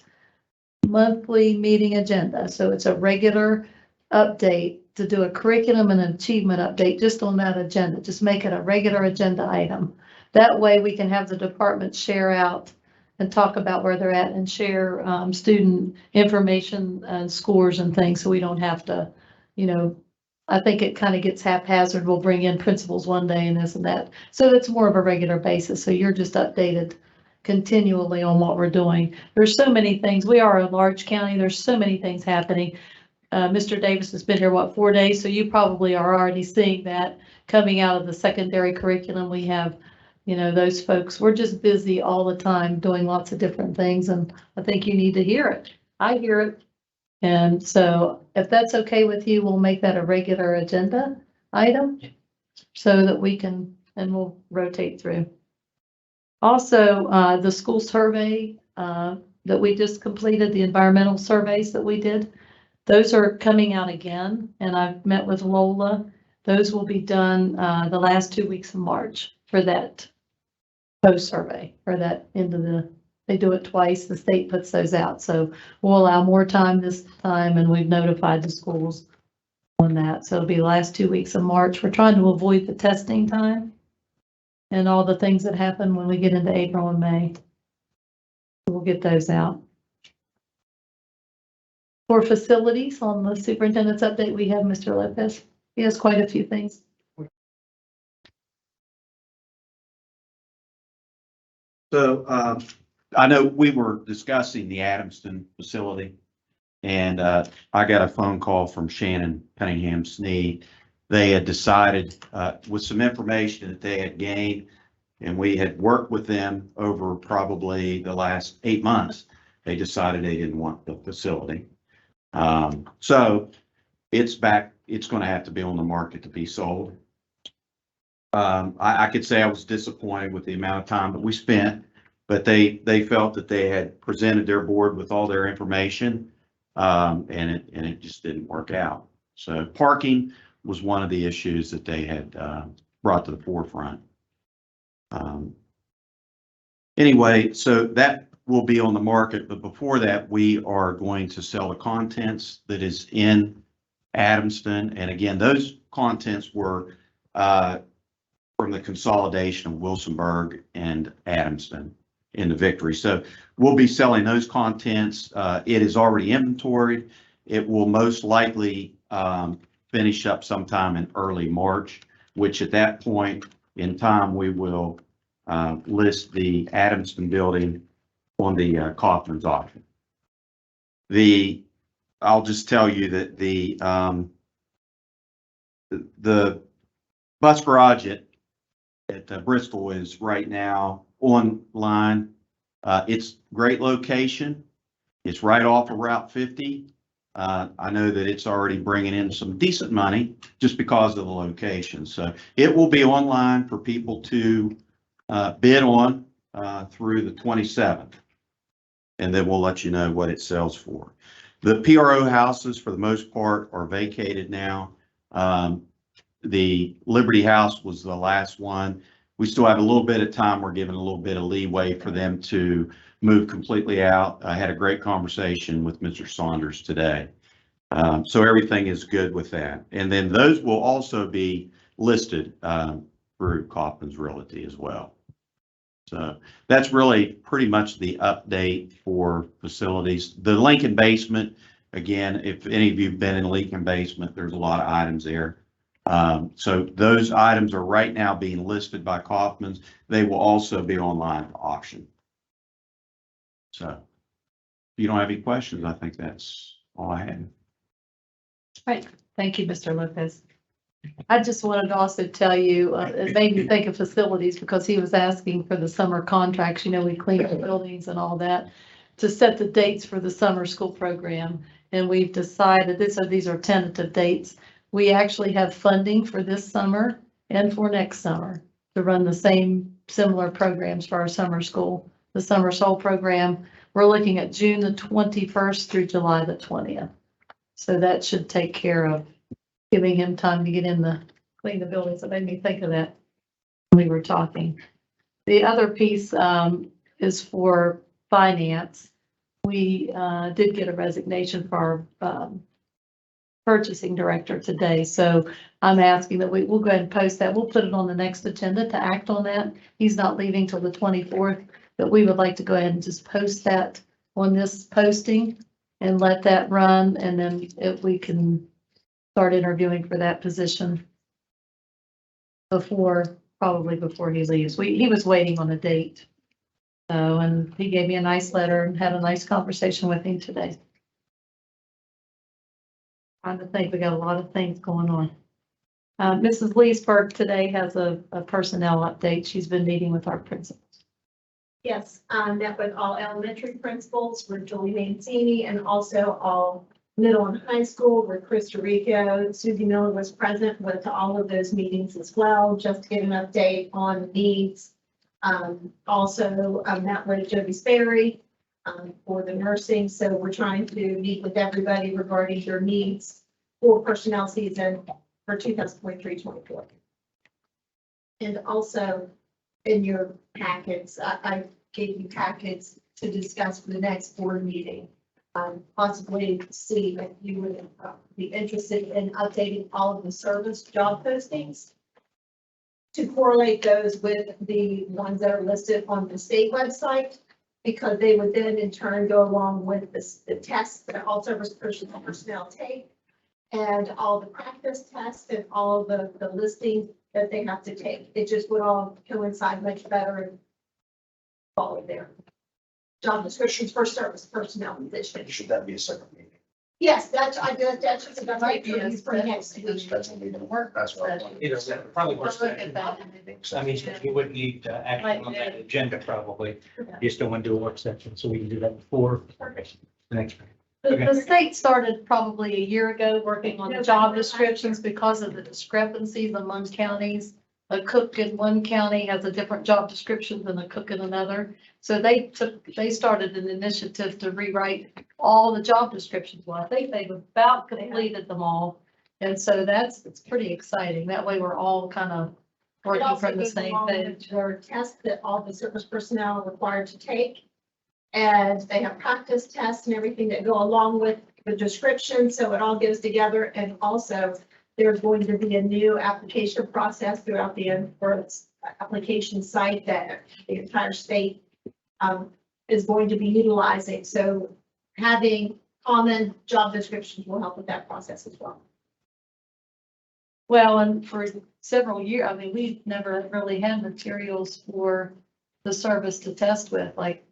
F: monthly meeting agenda. So it's a regular update to do a curriculum and an achievement update just on that agenda. Just make it a regular agenda item. That way we can have the departments share out and talk about where they're at and share student information and scores and things. So we don't have to, I think it kind of gets haphazard. We'll bring in principals one day and this and that. So it's more of a regular basis. So you're just updated continually on what we're doing. There's so many things. We are a large county. There's so many things happening. Mr. Davis has been here, 4 days? So you probably are already seeing that coming out of the secondary curriculum. We have, those folks. We're just busy all the time doing lots of different things. And I think you need to hear it. I hear it. And so if that's okay with you, we'll make that a regular agenda item so that we can, and we'll rotate through. Also, the school survey that we just completed, the environmental surveys that we did, those are coming out again. And I've met with Lola. Those will be done the last 2 weeks of March for that post survey or that end of they do it twice. The state puts those out. So we'll allow more time this time and we've notified the schools on that. So it'll be the last 2 weeks of March. We're trying to avoid the testing time and all the things that happen when we get into April and May. We'll get those out. For facilities on the superintendent's update, we have Mr. Lopez. He has quite a few things.
E: So I know we were discussing the Adamston facility, and I got a phone call from Shannon Cunningham Sneed. They had decided with some information that they had gained, and we had worked with them over probably the last 8 months. They decided they didn't want the facility. So it's back, it's going to have to be on the market to be sold. I could say I was disappointed with the amount of time that we spent, but they felt that they had presented their board with all their information, and it just didn't work out. So parking was one of the issues that they had brought to the forefront. Anyway, so that will be on the market, but before that, we are going to sell the contents that is in Adamston. And again, those contents were from the consolidation of Wilsonburg and Adamston in the Victory. So we'll be selling those contents. It is already inventoried. It will most likely finish up sometime in early March, which at that point in time, we will list the Adamston building on the Kaufman's auction. I'll just tell you that the bus garage at Bristol is right now online. It's great location. It's right off of Route 50. I know that it's already bringing in some decent money just because of the location. So it will be online for people to bid on through the 27th. And then we'll let you know what it sells for. The PRO houses, for the most part, are vacated now. The Liberty House was the last one. We still have a little bit of time. We're giving a little bit of leeway for them to move completely out. I had a great conversation with Mr. Saunders today. So everything is good with that. And then those will also be listed through Kaufman's Realty as well. So that's really pretty much the update for facilities. The Lincoln basement, again, if any of you have been in Lincoln basement, there's a lot of items there. So those items are right now being listed by Kaufman's. They will also be online for auction. So if you don't have any questions, I think that's all I have.
F: Right. Thank you, Mr. Lopez. I just wanted to also tell you, it made me think of facilities because he was asking for the summer contracts. We clean the buildings and all that to set the dates for the summer school program. And we've decided these are tentative dates. We actually have funding for this summer and for next summer. to run the same similar programs for our summer school. The summer soul program, we're looking at June the 21st through July the 20th. So that should take care of giving him time to get in the, clean the buildings. It made me think of that when we were talking. The other piece is for finance. We did get a resignation for our purchasing director today. So I'm asking that we'll go ahead and post that. We'll put it on the next agenda to act on that. He's not leaving till the 24th, but we would like to go ahead and just post that on this posting and let that run. And then if we can start interviewing for that position probably before he leaves. He was waiting on a date. So, and he gave me a nice letter and had a nice conversation with him today. Trying to think, we got a lot of things going on. Mrs. Leesburg today has a personnel update. She's been meeting with our principals.
K: Yes, met with all elementary principals, with Julie Mancini, and also all middle and high school, where Chris Rico, Susie Miller was present with all of those meetings as well, just to get an update on needs. Also met with Jody Sperry for the nursing. So we're trying to meet with everybody regarding their needs for personnel season for 2023-24. And also in your packets, I gave you packets to discuss for the next board meeting. Possibly see if you would be interested in updating all of the service job postings to correlate those with the ones that are listed on the state website, because they would then in turn go along with the tests that all service personnel take, and all the practice tests and all the listings that they have to take. It just would all coincide much better and follow there. Job descriptions for service personnel positions.
O: Should that be a separate meeting?
K: Yes, that's just about right for next week.
O: That's what we don't work. That's what I want.
G: Probably
F: We'll
G: worse.
F: look at that.
G: I mean, you wouldn't need action on that agenda probably. You still want to do a work session, so we can do that before the next.
F: The state started probably a year ago working on the job descriptions because of the discrepancies among counties. A cook in one county has a different job description than a cook in another. So they started an initiative to rewrite all the job descriptions. Well, I think they've about completed them all. And so it's pretty exciting. That way we're all kind of working from the same page.
K: There are tests that all the service personnel are required to take. And they have practice tests and everything that go along with the description. So it all goes together. And also there's going to be a new application process throughout the application site that the entire state is going to be utilizing. So having common job descriptions will help with that process as well.
F: Well, and for several years, I mean, we've never really had materials for the service to test with, like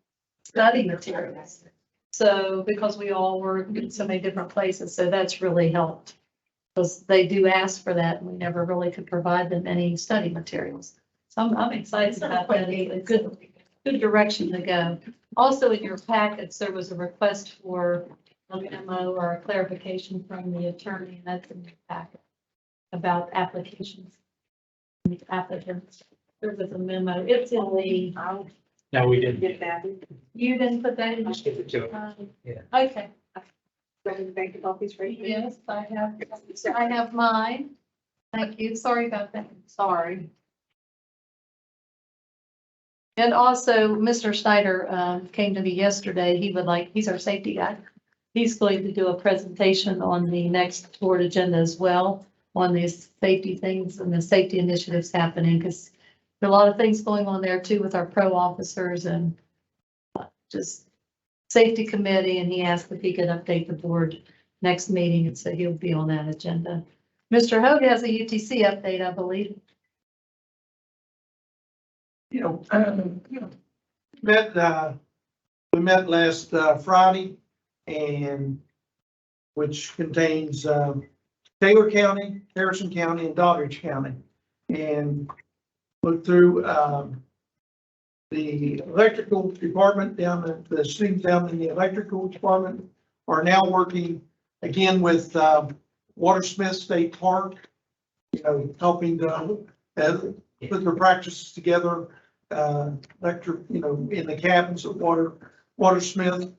F: study materials. So because we all work in so many different places, so that's really helped. Because they do ask for that, and we never really could provide them any study materials. So I'm excited about that. It's a good direction to go. Also in your packets, there was a request for a memo or a clarification from the attorney, and that's in your packet about applications. Applicants. There was a memo. It's in the.
G: No, we didn't.
F: You didn't put that in?
G: Just give it to him. Yeah.
F: Okay.
K: Bank copies right here.
F: Yes, I have mine. Thank you. Sorry about that. Sorry. And also, Mr. Snyder came to me yesterday. He's our safety guy. He's going to do a presentation on the next board agenda as well on these safety things and the safety initiatives happening, because there are a lot of things going on there too with our pro officers and just safety committee, and he asked if he could update the board next meeting, and so he'll be on that agenda. Mr. Hogue has a UTC update, I believe.
B: We met last Friday, and which contains Taylor County, Harrison County, and Doddridge County, and looked through the electrical department the students down in the electrical department are now working again with Watersmith State Park, helping put their practices together, lecture, in the cabins at Watersmith.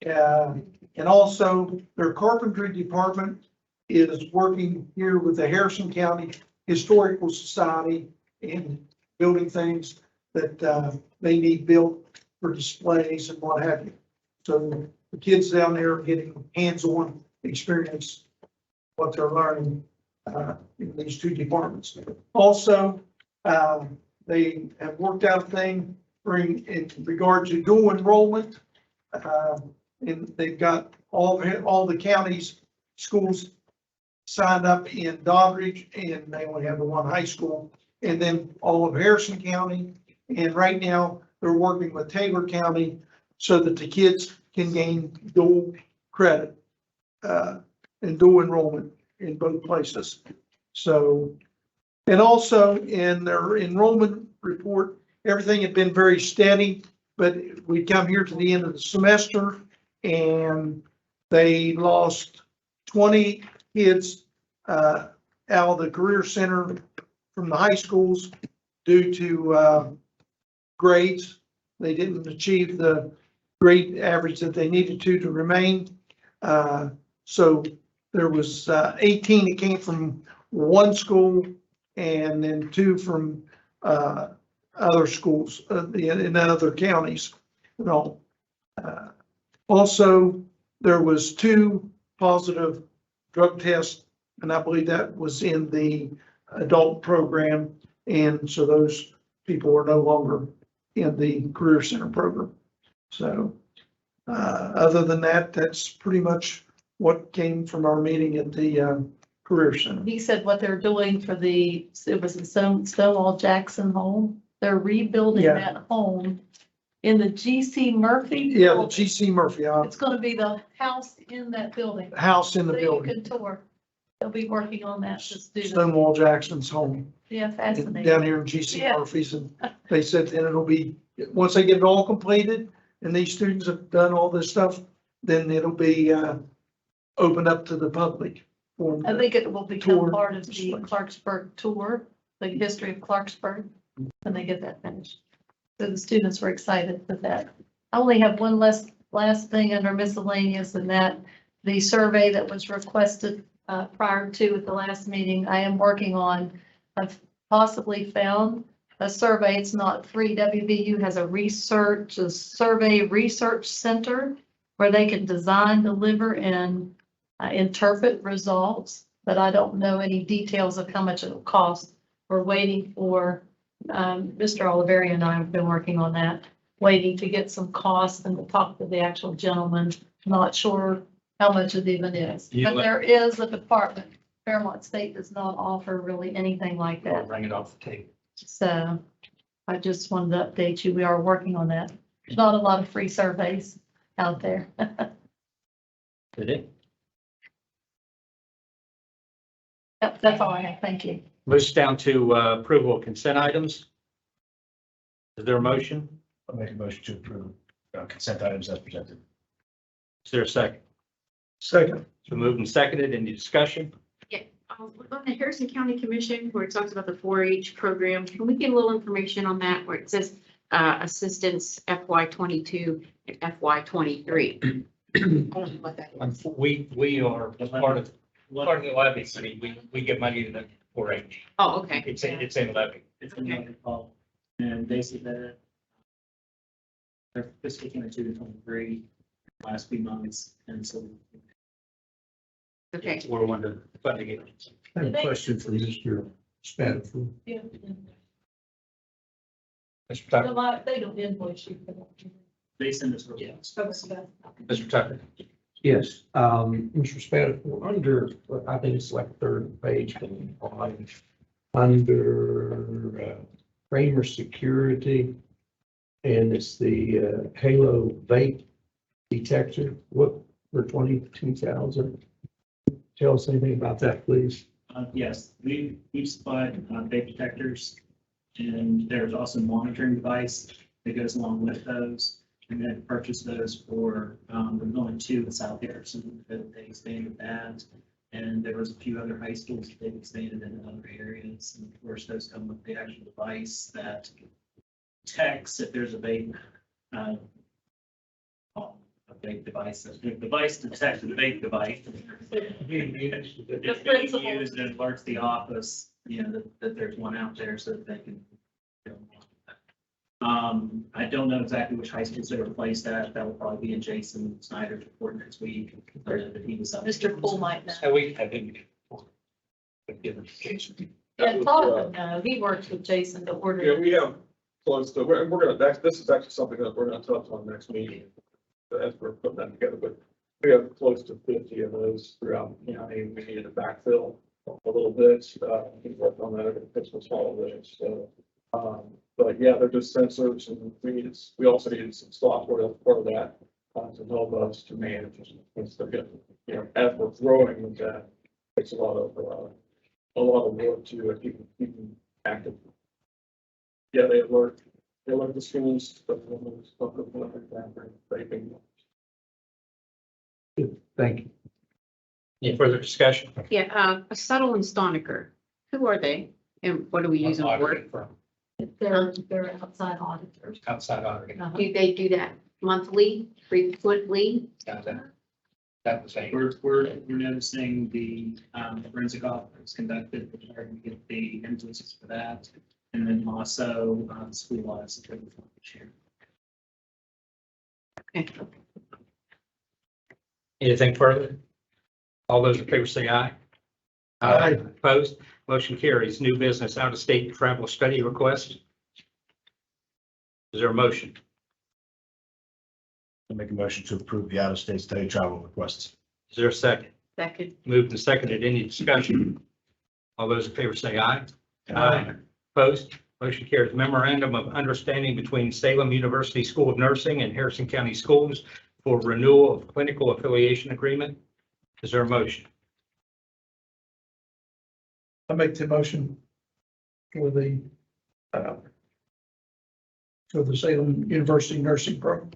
B: And also their carpentry department is working here with the Harrison County Historical Society and building things that, they need built for displays and what have you. So the kids down there are getting hands-on experience, what they're learning, in these two departments. Also, they have worked out a thing in regard to dual enrollment. And they've got all the counties, schools signed up in Doddridge, and they only have the one high school, and then all of Harrison County. And right now, they're working with Taylor County so that the kids can gain dual credit, and dual enrollment in both places. So, and also in their enrollment report, everything had been very steady, but we come here to the end of the semester and they lost 20 kids out of the Career Center from the high schools due to grades. They didn't achieve the grade average that they needed to remain. So there was 18 that came from one school and then 2 from other schools in other counties. Also, there was 2 positive drug tests, and I believe that was in the adult program. And so those people are no longer in the Career Center program. So other than that, that's pretty much what came from our meeting at the Career Center.
F: He said what they're doing for it was the Stonewall Jackson home. They're rebuilding
B: Yeah.
F: that home in the G.C. Murphy.
B: Yeah, the
F: building.
B: G.C. Murphy,
F: It's gonna be the house in that building.
B: house in the
F: So you
B: building,
F: can tour. They'll be working on that to students.
B: Stonewall Jackson's home.
F: Yeah, fascinating.
B: Down here in G.C.
F: Yeah.
B: Murphy's, and they said then it'll be, once they get it all completed and these students have done all this stuff, then it'll be opened up to the public. For them
F: I
B: to-
F: think it will become
B: tour
F: part of the
B: displays.
F: Clarksburg tour, the history of Clarksburg, when they get that finished. So the students were excited for that. I only have one last thing under miscellaneous, and that the survey that was requested prior to at the last meeting, I am working on. I've possibly found a survey. It's not free. WVU has a survey research center where they can design, deliver, and interpret results, but I don't know any details of how much it'll cost. We're waiting for, Mr. Oliveri and I have been working on that, waiting to get some costs and to talk to the actual gentleman. Not sure how much it even is, but there is a department. Fairmont State does not offer really anything like that.
G: Bring it off the table.
F: So I just wanted to update you. We are working on that. There's not a lot of free surveys out there.
G: Did it?
F: Yep, that's all I have. Thank you.
G: Moves down to approval of consent items. Is there a motion?
O: I'll make a motion to approve consent items as presented.
G: Is there a second?
B: Second.
G: So moved and seconded. Any discussion?
P: Yeah, on the Harrison County Commission, where it talks about the 4-H program, can we get a little information on that, where it says assistance FY 22 and FY 23? I don't know what that is.
G: We are part of the levy. We give money to the 4-H.
P: Oh, okay.
G: It's in levy.
Q: It's in the call, and they said that their fiscal 22 to 23 last few months, and so.
P: Okay.
G: We're one of the funding agencies.
D: I have a question for Mr. Spatafor.
F: Yeah.
G: Mr. Tucker.
F: They don't invoice you for that.
Q: They send us.
G: Mr. Tucker.
D: Yes, Mr. Spatafor, under, I think it's like third page, under Kramer Security, and it's the Halo vape detector, what, for 22,000? Tell us anything about that, please.
Q: Yes, we've supplied vape detectors, and there's also a monitoring device that goes along with those. And then purchase those for, there's only 2 in South Harrison that they expanded that. And there was a few other high schools that they've expanded in other areas. And of course, those come with the actual device that detects if there's a vape, a vape device, a device to detect the vape device. It's being used and alerts the office, that there's one out there so that they can. I don't know exactly which high schools they were placed at. That will probably be in Jason Snyder's report next week. But he was up.
F: Mr. Poole might know.
G: And we have been.
F: Yeah, Todd, no, he works with Jason to order.
C: Yeah, we have close to, we're gonna, this is actually something that we're gonna touch on next meeting. As we're putting that together, but we have close to 50 of those throughout the county. We needed to backfill a little bit. We worked on that over the Christmas holidays. So, but yeah, they're just sensors, and we also needed some software as part of that to help us to manage as as we're growing with that. Takes a lot of work to keep them active. Yeah, they alert the schools, but
D: Thank you.
G: Any further discussion?
P: Yeah, Subtle and Stoniker, who are they? And what do we use them for?
F: They're outside auditors.
G: Outside auditing.
P: Do they do that monthly, frequently?
G: That was a.
Q: We're noticing the forensic audit was conducted, we're starting to get the invoices for that. And then also, the school audits that we share.
P: Okay.
G: Anything further? All those in favor say aye. Aye. Opposed? Motion carries. New business, out-of-state travel study request. Is there a motion?
O: I make a motion to approve the out-of-state study travel requests.
G: Is there a second?
P: Second.
G: Moved and seconded. Any discussion? All those in favor say aye. Aye. Opposed? Motion carries. Memorandum of Understanding between Salem University School of Nursing and Harrison County Schools for renewal of clinical affiliation agreement. Is there a motion?
B: I make the motion for the Salem University Nursing Program.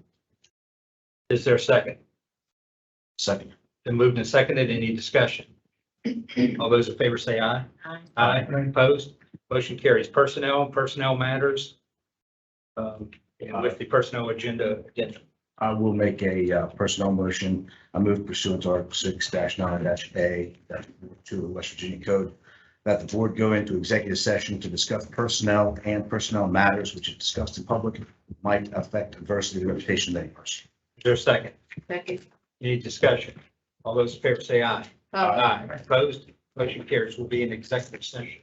G: Is there a second?
O: Second.
G: Been moved and seconded. Any discussion? All those in favor say aye.
P: Aye.
G: Aye. Opposed? Motion carries. Personnel matters. And with the personnel agenda addendum.
O: I will make a personnel motion. I move pursuant to Article 6-9-A to the West Virginia Code that the board go into executive session to discuss personnel and personnel matters which if discussed in public might affect adversely the reputation of any person.
G: Is there a second?
P: Second.
G: Any discussion? All those in favor say aye. Aye. Opposed? Motion carries. Will be in executive session.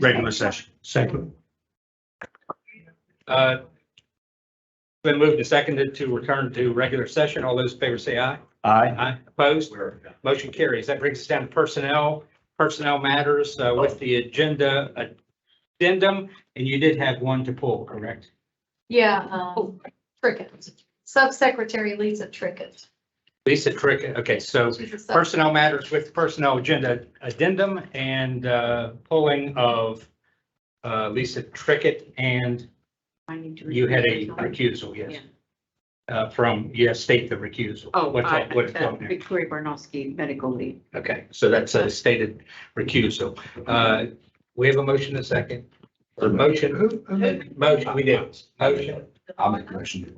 O: regular session.
D: Second.
G: Been moved and seconded to return to regular session. All those in favor say aye.
O: Aye.
G: Aye. Opposed? Motion carries. That brings us down to personnel matters with the agenda addendum, and you did have one to pull, correct?
F: Yeah, Trickett, Subsecretary Lisa Trickett.
G: Lisa Trickett. Okay, so
F: She's a sub-
G: personnel matters with personnel agenda addendum and pulling of Lisa Trickett, and
P: I need to.
G: you had a recusal, yes. State the recusal.
P: Oh,
G: What's that? What it's on there?
P: Victoria Barnowski, medical leave.
G: Okay, so that's a stated recusal. We have a motion and a second. Motion, we did. Motion,
O: I'll make a motion.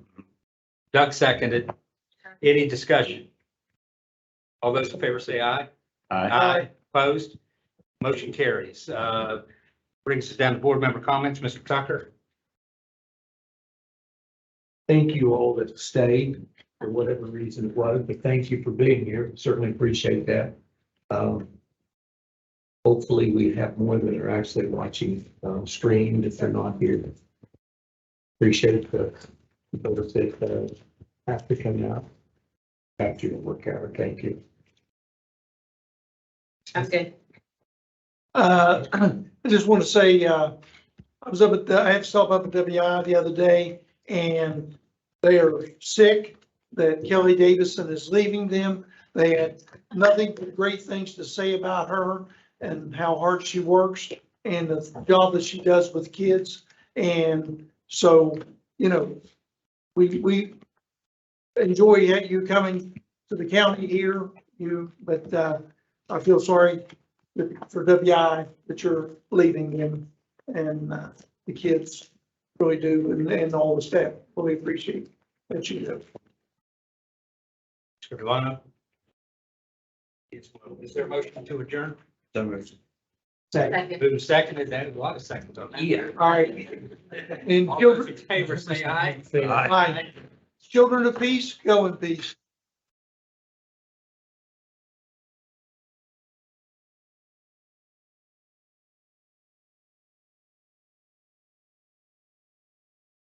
G: Doug seconded. Any discussion? All those in favor say aye.
O: Aye.
G: Opposed? Motion carries. Brings us down to board member comments. Mr. Tucker?
D: Thank you all that stayed for whatever reason it was, but thank you for being here. Certainly appreciate that. Hopefully we have more that are actually watching streamed if they're not here. Appreciate the those that have to come out after your work hour. Thank you.
P: Okay.
B: I just want to say, I had to stop up at WI the other day, and they are sick that Kelly Davison is leaving them. They had nothing but great things to say about her and how hard she works and the job that she does with kids. And so, you know, we enjoy you coming to the county here, but I feel sorry for WI that you're leaving them, and the kids really do, and all the staff really appreciate that you do.
G: Mr. Delano? Is there a motion to adjourn?
O: So moved.
B: Second.
G: Moved and seconded. That is a lot of seconds on that.
B: Yeah. All right. And
G: All those
B: children,
G: in favor say aye.
B: Aye. Children of peace, go in peace.